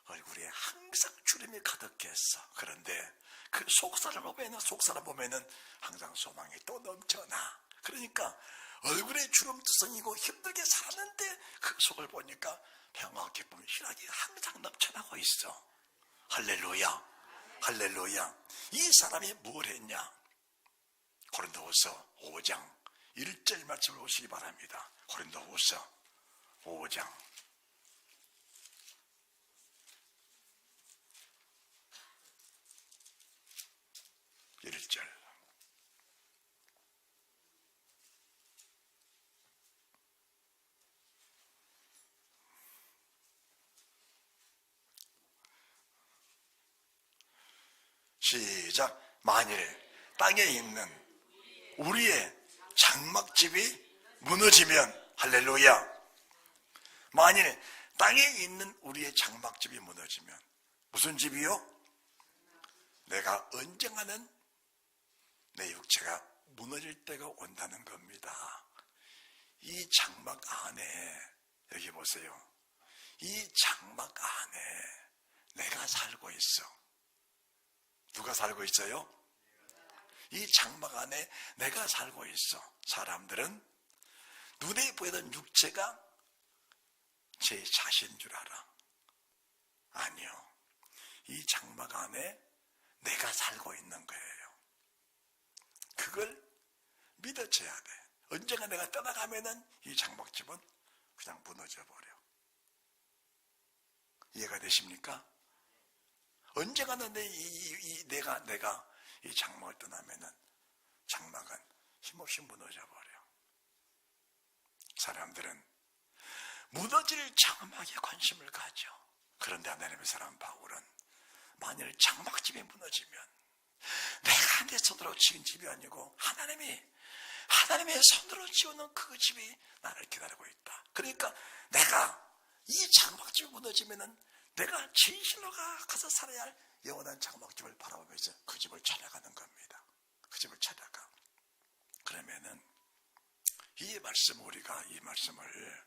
[SPEAKER 1] 얼굴에 항상 주름이 가득했어. 그런데 그 속사람 보면은 항상 소망이 또 넘쳐나. 그러니까 얼굴에 주름투성이고 힘들게 살았는데 그 속을 보니까 평화와 기쁨, 희락이 항상 넘쳐나고 있어. 할렐루야. 할렐루야. 이 사람이 뭘 했냐? 고린도후서 5장 1절 말씀을 보시기 바랍니다. 고린도후서 5장 1절. 시작. 만일 땅에 있는 우리의 장막집이 무너지면, 할렐루야. 만일 땅에 있는 우리의 장막집이 무너지면, 무슨 집이요? 내가 언젠가는 내 육체가 무너질 때가 온다는 겁니다. 이 장막 안에, 여기 보세요. 이 장막 안에 내가 살고 있어. 누가 살고 있어요? 이 장막 안에 내가 살고 있어. 사람들은 눈에 보이던 육체가 제 자신인 줄 알아. 아니요. 이 장막 안에 내가 살고 있는 거예요. 그걸 믿어줘야 돼. 언젠가 내가 떠나가면은 이 장막집은 그냥 무너져 버려. 이해가 되십니까? 언젠가는 내가 이 장막을 떠나면은 장막은 힘없이 무너져 버려. 사람들은 무너질 장막에 관심을 가져. 그런데 하나님의 사람 바울은 만일 장막집이 무너지면 내가 내 손으로 지은 집이 아니고 하나님의 손으로 지어놓은 그 집이 나를 기다리고 있다. 그러니까 내가 이 장막집이 무너지면은 내가 진실로 가서 살아야 할 영원한 장막집을 바라보면서 그 집을 찾아가는 겁니다. 그 집을 찾아가. 그러면은 우리가 이 말씀을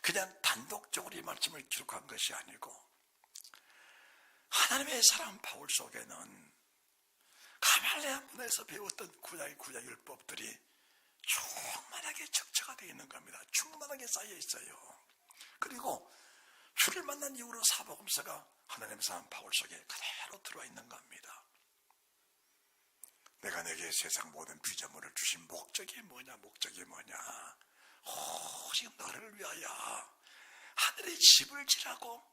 [SPEAKER 1] 그냥 단독적으로 이 말씀을 기록한 것이 아니고 하나님의 사람 바울 속에는 가말레아 문에서 배웠던 구약 율법들이 충만하게 적처가 되어 있는 겁니다. 충만하게 쌓여 있어요. 그리고 주를 만난 이후로 사복음서가 하나님의 사람 바울 속에 그대로 들어와 있는 겁니다. 내가 내게 세상 모든 피조물을 주신 목적이 뭐냐? 오직 너를 위하여 하늘의 집을 지라고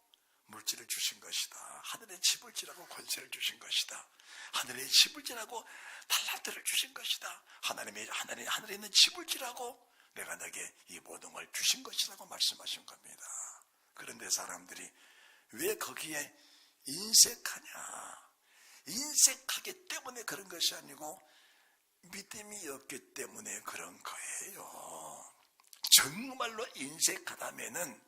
[SPEAKER 1] 물질을 주신 것이다. 하늘의 집을 지라고 권세를 주신 것이다. 하늘의 집을 지라고 달란트를 주신 것이다. 하늘에 있는 집을 지라고 내가 내게 이 모든 걸 주신 것이라고 말씀하신 겁니다. 그런데 사람들이 왜 거기에 인색하냐? 인색하기 때문에 그런 것이 아니고 믿음이 없기 때문에 그런 거예요. 정말로 인색하다면은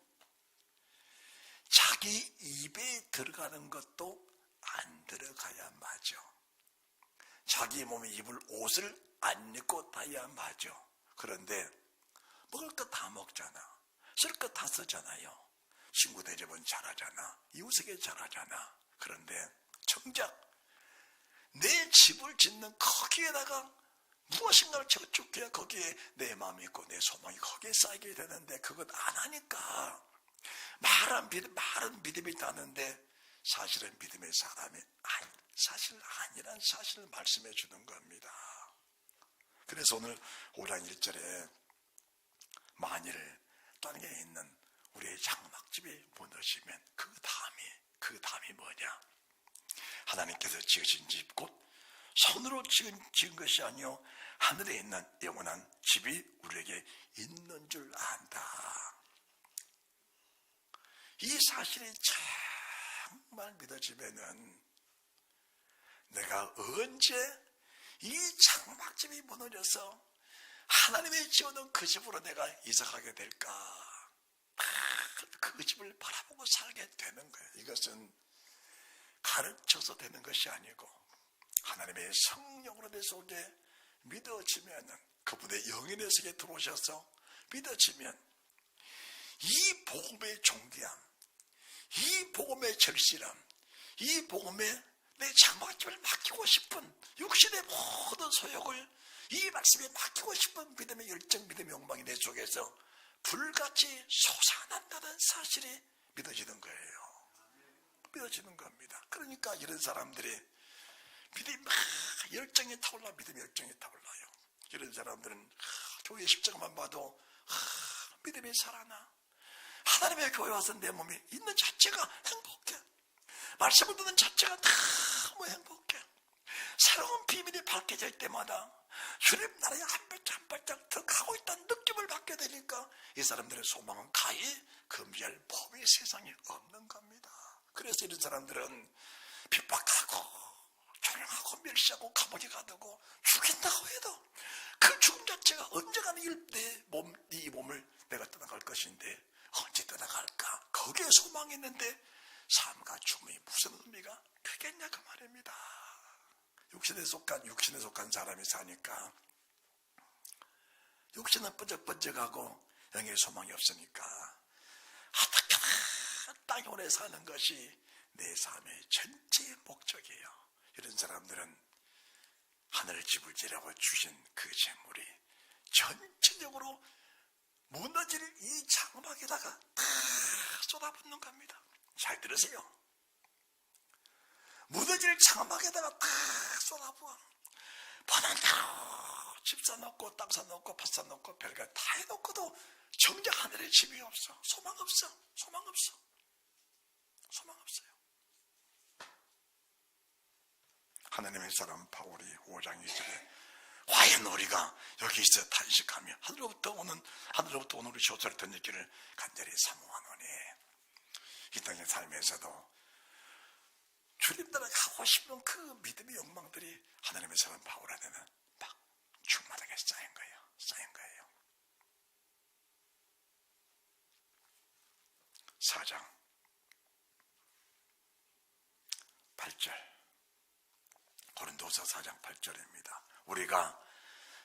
[SPEAKER 1] 자기 입에 들어가는 것도 안 들어가야 맞아. 자기 몸에 입을 옷을 안 입고 다야 맞아. 그런데 먹을 거 다 먹잖아. 쓸 거 다 쓰잖아요. 친구 대접은 잘하잖아. 이웃에게 잘하잖아. 그런데 정작 내 집을 짓는 거기에다가 무엇인가를 저축해야 거기에 내 마음이 있고 내 소망이 거기에 쌓이게 되는데 그것 안 하니까 말은 믿음이 있다는데 사실은 믿음의 사람이 사실 아니란 사실을 말씀해 주는 겁니다. 그래서 오늘 5장 1절에 만일 땅에 있는 우리의 장막집이 무너지면 그 다음이 뭐냐? 하나님께서 지으신 집 곧 손으로 지은 것이 아니요 하늘에 있는 영원한 집이 우리에게 있는 줄 안다. 이 사실이 정말 믿어지면은 내가 언제 이 장막집이 무너져서 하나님의 지어놓은 그 집으로 내가 이사가게 될까? 그 집을 바라보고 살게 되는 거예요. 이것은 가르쳐서 되는 것이 아니고 하나님의 성령으로 내 속에 믿어지면 그분의 영의 속에 들어오셔서 믿어지면 이 복음의 존귀함, 이 복음의 절실함, 이 복음에 내 장막집을 맡기고 싶은 육신의 모든 소욕을 이 말씀에 맡기고 싶은 믿음의 열정, 믿음의 욕망이 내 속에서 불같이 솟아난다는 사실이 믿어지는 거예요. 믿어지는 겁니다. 그러니까 이런 사람들이 믿음이 막 열정이 타올라, 믿음의 열정이 타올라요. 이런 사람들은 교회 십자가만 봐도 믿음이 살아나. 하나님의 교회 와서 내 몸이 있는 자체가 행복해. 말씀을 듣는 자체가 너무 행복해. 새로운 비밀이 밝혀질 때마다 주님 나라에 한 발짝 한 발짝 더 가고 있다는 느낌을 받게 되니까 이 사람들의 소망은 가히 금지할 법이 세상에 없는 겁니다. 그래서 이런 사람들은 핍박하고 조롱하고 멸시하고 감옥에 가두고 죽인다고 해도 그 죽음 자체가 언젠가는 이 몸을 내가 떠나갈 것인데 언제 떠나갈까? 거기에 소망이 있는데 삶과 죽음이 무슨 의미가 크겠냐 그 말입니다. 육신에 속한 사람이 사니까 육신은 번쩍번쩍하고 영의 소망이 없으니까 어떻게 땅에 오래 사는 것이 내 삶의 전체의 목적이에요. 이런 사람들은 하늘 지불지라고 주신 그 재물이 전체적으로 무너질 이 장막에다가 다 쏟아붓는 겁니다. 잘 들으세요. 무너질 장막에다가 다 쏟아부어. 바다는 대로 집 사놓고 땅 사놓고 밭 사놓고 별걸 다 해놓고도 정작 하늘에 집이 없어. 소망 없어. 하나님의 사람 바울이 5장 2절에 과연 우리가 여기서 탄식하며 하늘로부터 오는 우리 쇼트를 던지기를 간절히 사모하노니. 이 땅의 삶에서도 주님 따라 가고 싶은 그 믿음의 욕망들이 하나님의 사람 바울한테는 막 충만하게 쌓인 거예요. 4장 8절 고린도서 4장 8절입니다. 우리가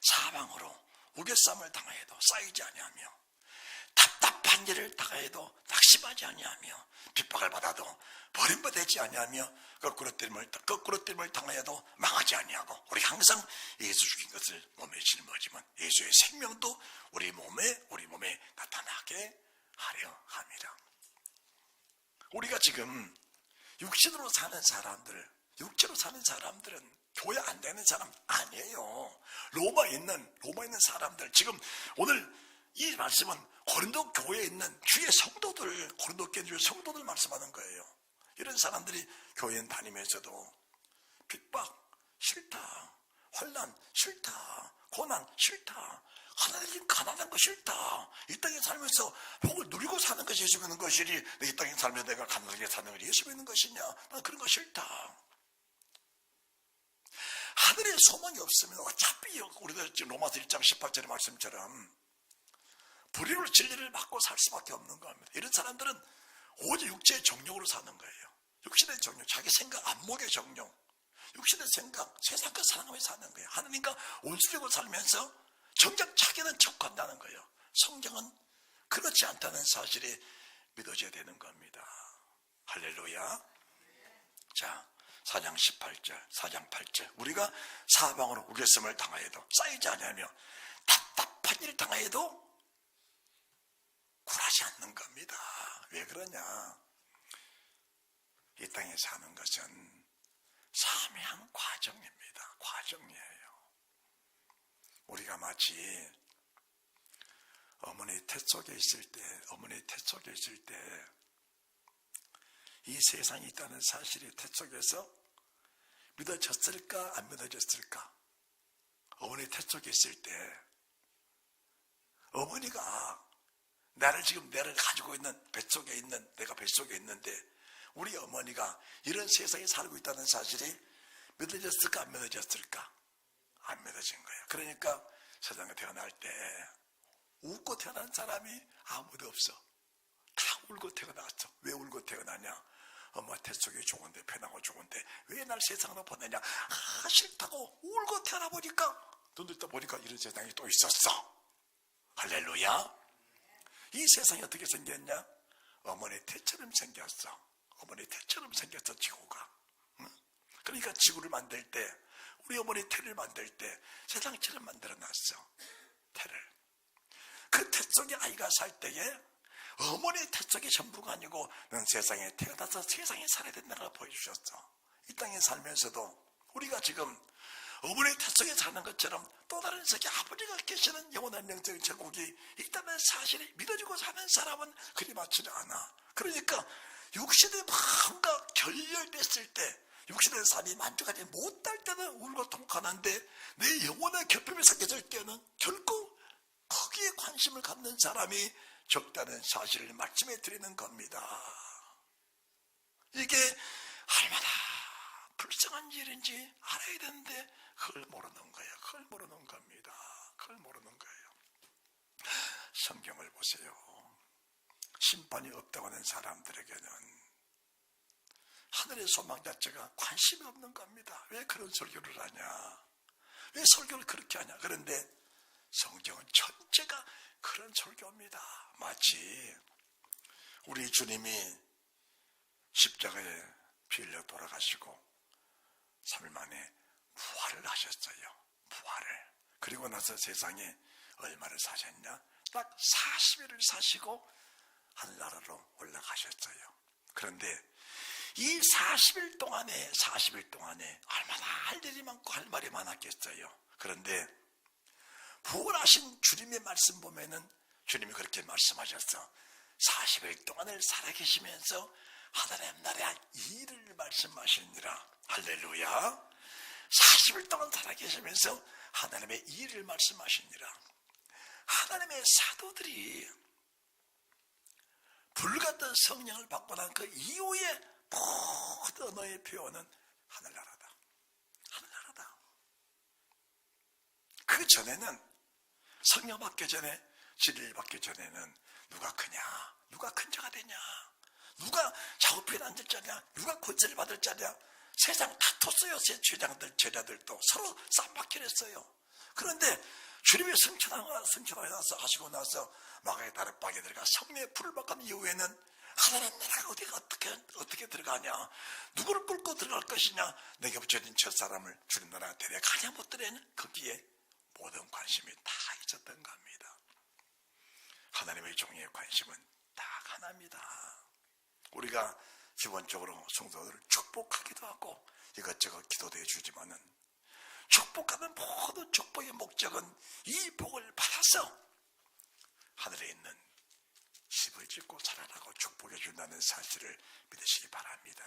[SPEAKER 1] 사방으로 우겨쌈을 당하여도 쌓이지 아니하며 답답한 일을 당하여도 낙심하지 아니하며 핍박을 받아도 버림받지 아니하며 거꾸로 때림을 당하여도 망하지 아니하고 우리 항상 예수 죽인 것을 몸에 짊어지면 예수의 생명도 우리 몸에 나타나게 하려 합니다. 우리가 지금 육체로 사는 사람들은 교회 안 되는 사람 아니에요. 로마에 있는 사람들, 지금 오늘 이 말씀은 고린도 교회에 있는 주의 성도들, 고린도 교회 주의 성도들 말씀하는 거예요. 이런 사람들이 교회 다니면서도 핍박 싫다, 환난 싫다, 고난 싫다, 하나님 가난한 거 싫다, 이 땅에 살면서 복을 누리고 사는 것이 예수 믿는 것이니 이 땅에 살면서 내가 가난하게 사는 것이 예수 믿는 것이냐, 난 그런 거 싫다. 하늘에 소망이 없으면 어차피 우리가 지금 로마서 1장 18절의 말씀처럼 불의로 진리를 받고 살 수밖에 없는 겁니다. 이런 사람들은 오직 육체의 정욕으로 사는 거예요. 육신의 정욕, 자기 생각, 안목의 정욕, 육신의 생각, 세상 것 사랑하며 사는 거예요. 하나님과 온수되고 살면서 정작 자기는 척한다는 거예요. 성경은 그렇지 않다는 사실이 믿어져야 되는 겁니다. 할렐루야. 자, 4장 8절 우리가 사방으로 우겨쌈을 당하여도 쌓이지 아니하며 답답한 일을 당하여도 굴하지 않는 겁니다. 왜 그러냐? 이 땅에 사는 것은 삶의 한 과정입니다. 과정이에요. 우리가 마치 어머니 태 속에 있을 때 이 세상이 있다는 사실이 태 속에서 믿어졌을까 안 믿어졌을까? 어머니 태 속에 있을 때 어머니가 내를 가지고 있는 뱃속에 있는, 내가 뱃속에 있는데 우리 어머니가 이런 세상에 살고 있다는 사실이 믿어졌을까 안 믿어졌을까? 안 믿어진 거예요. 그러니까 세상에 태어날 때 웃고 태어난 사람이 아무도 없어. 다 울고 태어났어. 왜 울고 태어나냐? 엄마 뱃속이 좋은데, 편하고 좋은데 왜 날 세상으로 보내냐? 싫다고 울고 태어나 보니까, 눈을 떠 보니까 이런 세상이 또 있었어. 할렐루야. 이 세상이 어떻게 생겼냐? 어머니 태처럼 생겼어. 어머니 태처럼 생겼어, 지구가. 그러니까 지구를 만들 때, 우리 어머니 태를 만들 때 세상처럼 만들어놨어. 태를. 그 태 속에 아이가 살 때에 어머니 태 속이 전부가 아니고 넌 세상에 태어나서 세상에 살아야 된다고 보여주셨어. 이 땅에 살면서도 우리가 지금 어머니 뱃속에 사는 것처럼 또 다른 세계 아버지가 계시는 영원한 영적인 천국이 있다는 사실이 믿어지고 사는 사람은 그리 많지 않아. 그러니까 육신의 마음과 결렬됐을 때, 육신의 삶이 만족하지 못할 때는 울고 통곡하는데 내 영혼의 결핍이 생겨질 때는 결코 거기에 관심을 갖는 사람이 적다는 사실을 말씀해 드리는 겁니다. 이게 얼마나 불쌍한 일인지 알아야 되는데 그걸 모르는 거예요. 그걸 모르는 겁니다. 그걸 모르는 거예요. 성경을 보세요. 심판이 없다고 하는 사람들에게는 하늘의 소망 자체가 관심이 없는 겁니다. 왜 그런 설교를 하냐? 왜 설교를 그렇게 하냐? 그런데 성경은 전체가 그런 설교입니다. 마치 우리 주님이 십자가에 피 흘려 돌아가시고 3일 만에 부활을 하셨어요. 부활을. 그리고 나서 세상에 얼마를 사셨냐? 딱 40일을 사시고 하늘나라로 올라가셨어요. 그런데 이 40일 동안에 얼마나 할 일이 많고 할 말이 많았겠어요. 그런데 부활하신 주님의 말씀 보면은 주님이 그렇게 말씀하셨어. 40일 동안을 살아계시면서 하나님 나라의 일을 말씀하시니라. 할렐루야. 40일 동안 살아계시면서 하나님의 일을 말씀하시니라. 하나님의 사도들이 불같은 성령을 받고 난 그 이후에 모든 언어의 표현은 하늘나라다. 하늘나라다. 그 전에는 성령 받기 전에, 진리를 받기 전에는 누가 크냐, 누가 큰 자가 되냐, 누가 좌우편에 앉을 자냐, 누가 권세를 받을 자냐, 세상 다퉜어요. 제자들도 서로 쌈박질했어요. 그런데 주님이 승천하셔서 하시고 나서 마가의 다락방에 들어가 성령의 불을 받은 이후에는 하나님 나라가 어떻게 들어가냐, 누구를 끌고 들어갈 것이냐, 내게 붙여진 첫사람을 주님 나라가 데려가냐 못 데려가냐, 거기에 모든 관심이 다 있었던 겁니다. 하나님의 종의 관심은 딱 하나입니다. 우리가 기본적으로 성도들을 축복하기도 하고 이것저것 기도도 해주지만은 축복하는 모든 축복의 목적은 이 복을 받아서 하늘에 있는 집을 짓고 살아나고 축복해 준다는 사실을 믿으시기 바랍니다.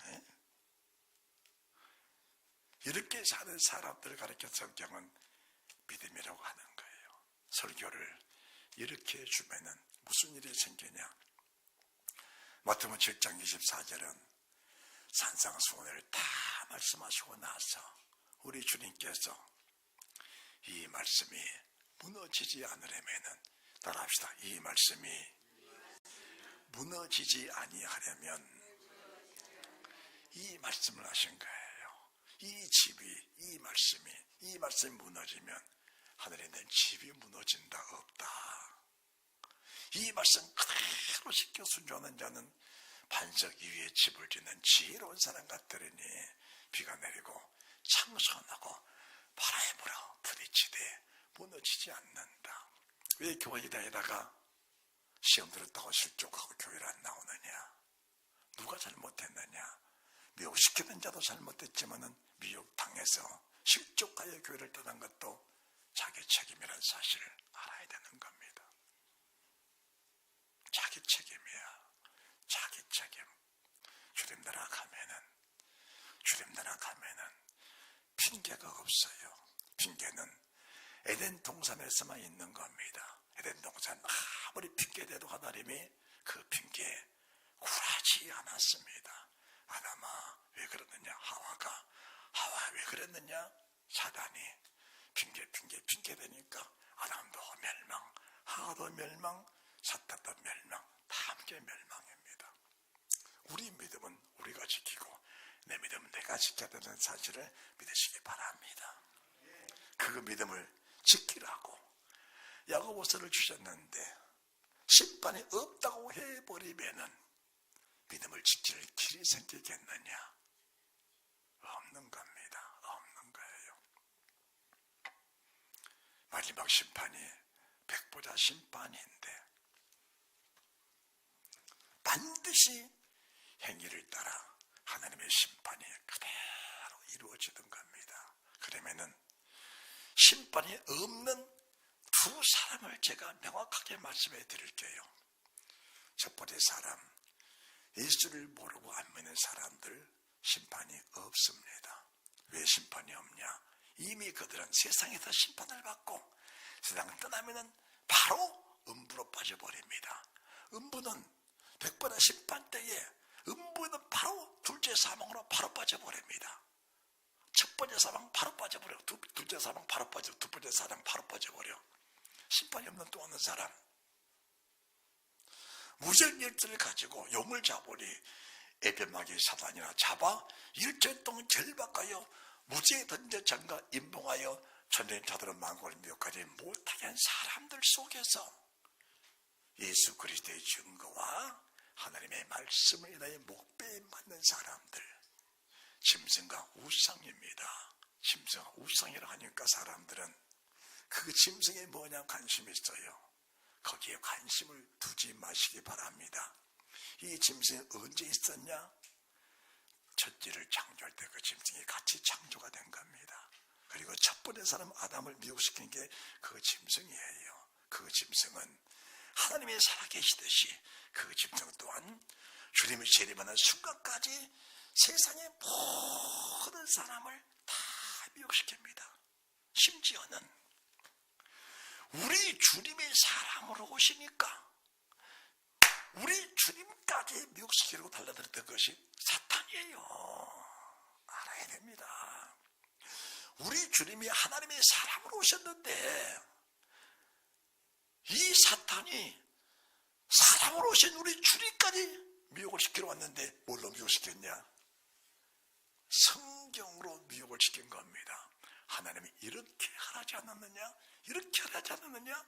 [SPEAKER 1] 네? 이렇게 사는 사람들을 가르쳐 성경은 믿음이라고 하는 거예요. 설교를 이렇게 해주면은 무슨 일이 생기냐? 마태복음 7장 24절은 산상수훈을 다 말씀하시고 나서 우리 주님께서 이 말씀이 무너지지 않으려면은, 따라합시다. 이 말씀이 무너지지 아니하려면 이 말씀을 하신 거예요. 이 집이, 이 말씀이 무너지면 하늘에 있는 집이 무너진다 없다. 이 말씀 그대로 지켜 순종하는 자는 반석 위에 집을 짓는 지혜로운 사람 같으니 비가 내리고 창수하고 바람에 불어 부딪히되 무너지지 않는다. 왜 교회 다니다가 시험 들었다고 실족하고 교회를 안 나오느냐? 누가 잘못했느냐? 미혹시키는 자도 잘못했지만은 미혹당해서 실족하여 교회를 떠난 것도 자기 책임이라는 사실을 알아야 되는 겁니다. 자기 책임이야. 자기 책임. 주님 나라 가면은 핑계가 없어요. 핑계는 에덴 동산에서만 있는 겁니다. 에덴 동산 아무리 핑계대도 하나님이 그 핑계에 굴하지 않았습니다. 아담아 왜 그러느냐? 하와 왜 그랬느냐? 사단이 핑계대니까 아담도 멸망, 하와도 멸망, 사탄도 멸망, 다 함께 멸망입니다. 우리 믿음은 우리가 지키고 내 믿음은 내가 지켜야 되는 사실을 믿으시기 바랍니다. 그 믿음을 지키라고 야고보서를 주셨는데 심판이 없다고 해버리면은 믿음을 지킬 길이 생기겠느냐? 없는 겁니다. 없는 거예요. 마지막 심판이 백보자 심판인데 반드시 행위를 따라 하나님의 심판이 그대로 이루어지는 겁니다. 그러면은 심판이 없는 두 사람을 제가 명확하게 말씀해 드릴게요. 첫 번째 사람, 예수를 모르고 안 믿는 사람들 심판이 없습니다. 왜 심판이 없냐? 이미 그들은 세상에서 심판을 받고 세상을 떠나면은 바로 음부로 빠져버립니다. 음부는 100번의 심판 때에 음부는 바로 둘째 사망으로 바로 빠져버립니다. 첫 번째 사망 바로 빠져버려. 둘째 사망 바로 빠져. 두 번째 사망 바로 빠져버려. 심판이 없는 또 어느 사람, 무정열쇠를 가지고 용을 잡으니 에베마기 사단이나 잡아 일주일 동안 절박하여 무지에 던져 장가 임봉하여 천년 자들은 만고를 미혹하지 못하게 한 사람들 속에서 예수 그리스도의 증거와 하나님의 말씀을 인하여 목배에 맞는 사람들, 짐승과 우상입니다. 짐승과 우상이라 하니까 사람들은 그 짐승이 뭐냐 관심이 있어요. 거기에 관심을 두지 마시기 바랍니다. 이 짐승이 언제 있었냐? 첫째를 창조할 때 그 짐승이 같이 창조가 된 겁니다. 그리고 첫 번째 사람 아담을 미혹시킨 게 그 짐승이에요. 그 짐승은 하나님이 살아계시듯이 그 짐승 또한 주님이 재림하는 순간까지 세상의 모든 사람을 다 미혹시킵니다. 심지어는 우리 주님이 사람으로 오시니까 우리 주님까지 미혹시키려고 달라들었던 것이 사탄이에요. 알아야 됩니다. 우리 주님이 하나님의 사람으로 오셨는데 이 사탄이 사람으로 오신 우리 주님까지 미혹을 시키러 왔는데 뭘로 미혹시켰냐? 성경으로 미혹을 시킨 겁니다. 하나님이 이렇게 하지 않았느냐? 이렇게 하지 않았느냐?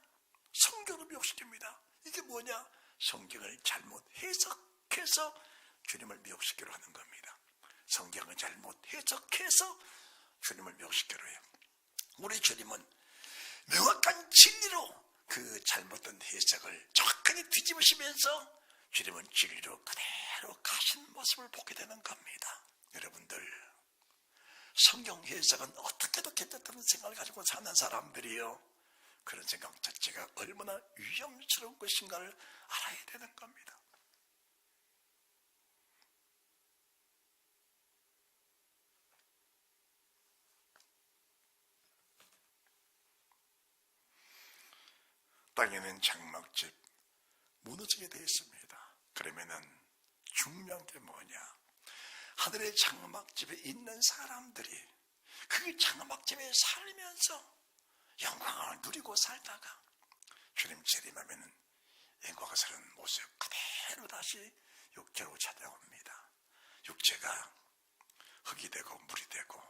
[SPEAKER 1] 성경으로 미혹시킵니다. 이게 뭐냐? 성경을 잘못 해석해서 주님을 미혹시키려 하는 겁니다. 성경을 잘못 해석해서 주님을 미혹시키려 해요. 우리 주님은 명확한 진리로 그 잘못된 해석을 정확하게 뒤집으시면서 주님은 진리로 그대로 가신 모습을 보게 되는 겁니다. 여러분들, 성경 해석은 어떻게도 괜찮다는 생각을 가지고 사는 사람들이요, 그런 생각 자체가 얼마나 위험스러운 것인가를 알아야 되는 겁니다. 땅에는 장막집 무너지게 되어 있습니다. 그러면은 중요한 게 뭐냐? 하늘의 장막집에 있는 사람들이 그 장막집에 살면서 영광을 누리고 살다가 주님 재림하면은 영광스러운 모습 그대로 다시 육체로 찾아옵니다. 육체가 흙이 되고 물이 되고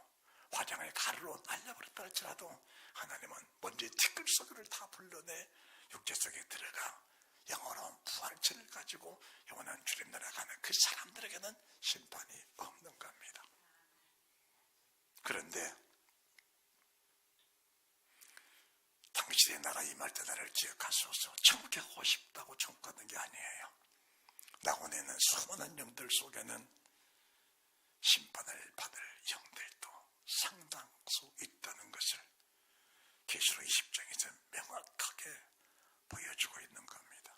[SPEAKER 1] 화장의 가루로 날려버렸다 할지라도 하나님은 먼저 티끌 소리를 다 불러내 육체 속에 들어가 영원한 부활체를 가지고 영원한 주님 나라 가는 그 사람들에게는 심판이 없는 겁니다. 그런데 당신의 나라 임할 때 나를 기억하소서. 천국에 가고 싶다고 천국 가는 게 아니에요. 낙원에는 수많은 영들 속에는 심판을 받을 영들도 상당수 있다는 것을 계시록 20장에서 명확하게 보여주고 있는 겁니다.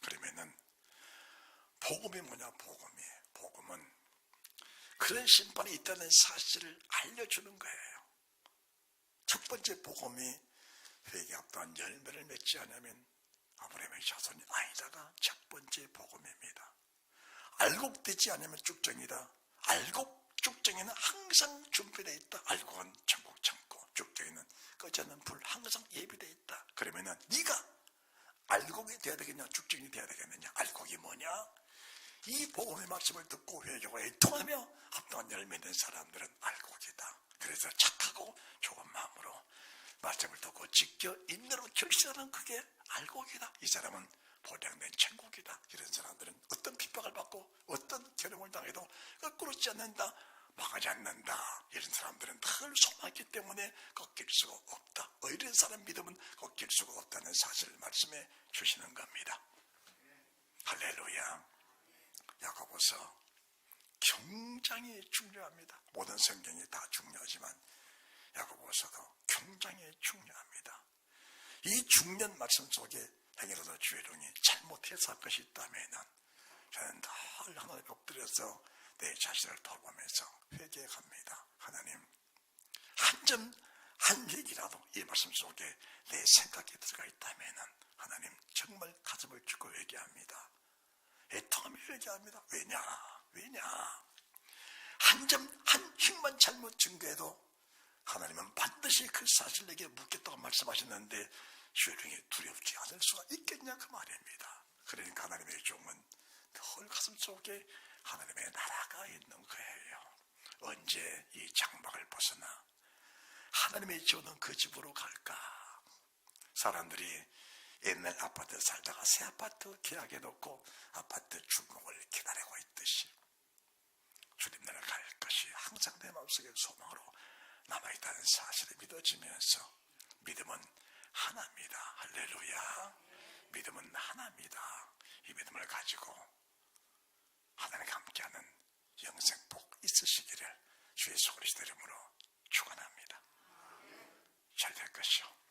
[SPEAKER 1] 그러면은 복음이 뭐냐? 복음은 그런 심판이 있다는 사실을 알려주는 거예요. 첫 번째 복음이 회개가 또한 열매를 맺지 않으면 아브라함의 자손이 아니다가 첫 번째 복음입니다. 알곡되지 않으면 쭉정이다. 알곡 쭉정에는 항상 준비되어 있다. 알곡은 천국 참고 쭉정에는 꺼지 않는 불 항상 예비되어 있다. 그러면은 네가 알곡이 돼야 되겠냐? 쭉정이 돼야 되겠느냐? 알곡이 뭐냐? 이 복음의 말씀을 듣고 회개와 애통하며 합당한 열매 맺는 사람들은 알곡이다. 그래서 착하고 좋은 마음으로 말씀을 듣고 지켜 인내로 결실하는 그게 알곡이다. 이 사람은 보장된 천국이다. 이런 사람들은 어떤 핍박을 받고 어떤 괴로움을 당해도 꺾지 않는다. 망하지 않는다. 이런 사람들은 늘 소망했기 때문에 꺾일 수가 없다. 이런 사람 믿음은 꺾일 수가 없다는 사실을 말씀해 주시는 겁니다. 할렐루야. 야고보서 굉장히 중요합니다. 모든 성경이 다 중요하지만 야고보서도 굉장히 중요합니다. 이 중요한 말씀 속에 행여라도 주의종이 잘못해서 할 것이 있다면 저는 늘 하나님 엎드려서 내 자신을 돌아보면서 회개합니다. 하나님, 한 점, 한 얘기라도 이 말씀 속에 내 생각이 들어가 있다면 하나님 정말 가슴을 쥐고 회개합니다. 애통하며 회개합니다. 왜냐? 한 점, 한 힘만 잘못 증거해도 하나님은 반드시 그 사실에게 묻겠다고 말씀하셨는데 주의종이 두렵지 않을 수가 있겠냐 그 말입니다. 그러니까 하나님의 종은 늘 가슴 속에 하나님의 나라가 있는 거예요. 언제 이 장막을 벗어나 하나님의 지어놓은 그 집으로 갈까? 사람들이 옛날 아파트 살다가 새 아파트 계약해놓고 아파트 준공을 기다리고 있듯이 주님 나라 갈 것이 항상 내 마음속에 소망으로 남아있다는 사실을 믿어지면서 믿음은 하나입니다. 할렐루야. 믿음은 하나입니다. 이 믿음을 가지고 하나님과 함께하는 영생 복 있으시기를 주의 소그리스도 이름으로 축원합니다. 잘 될 것이요.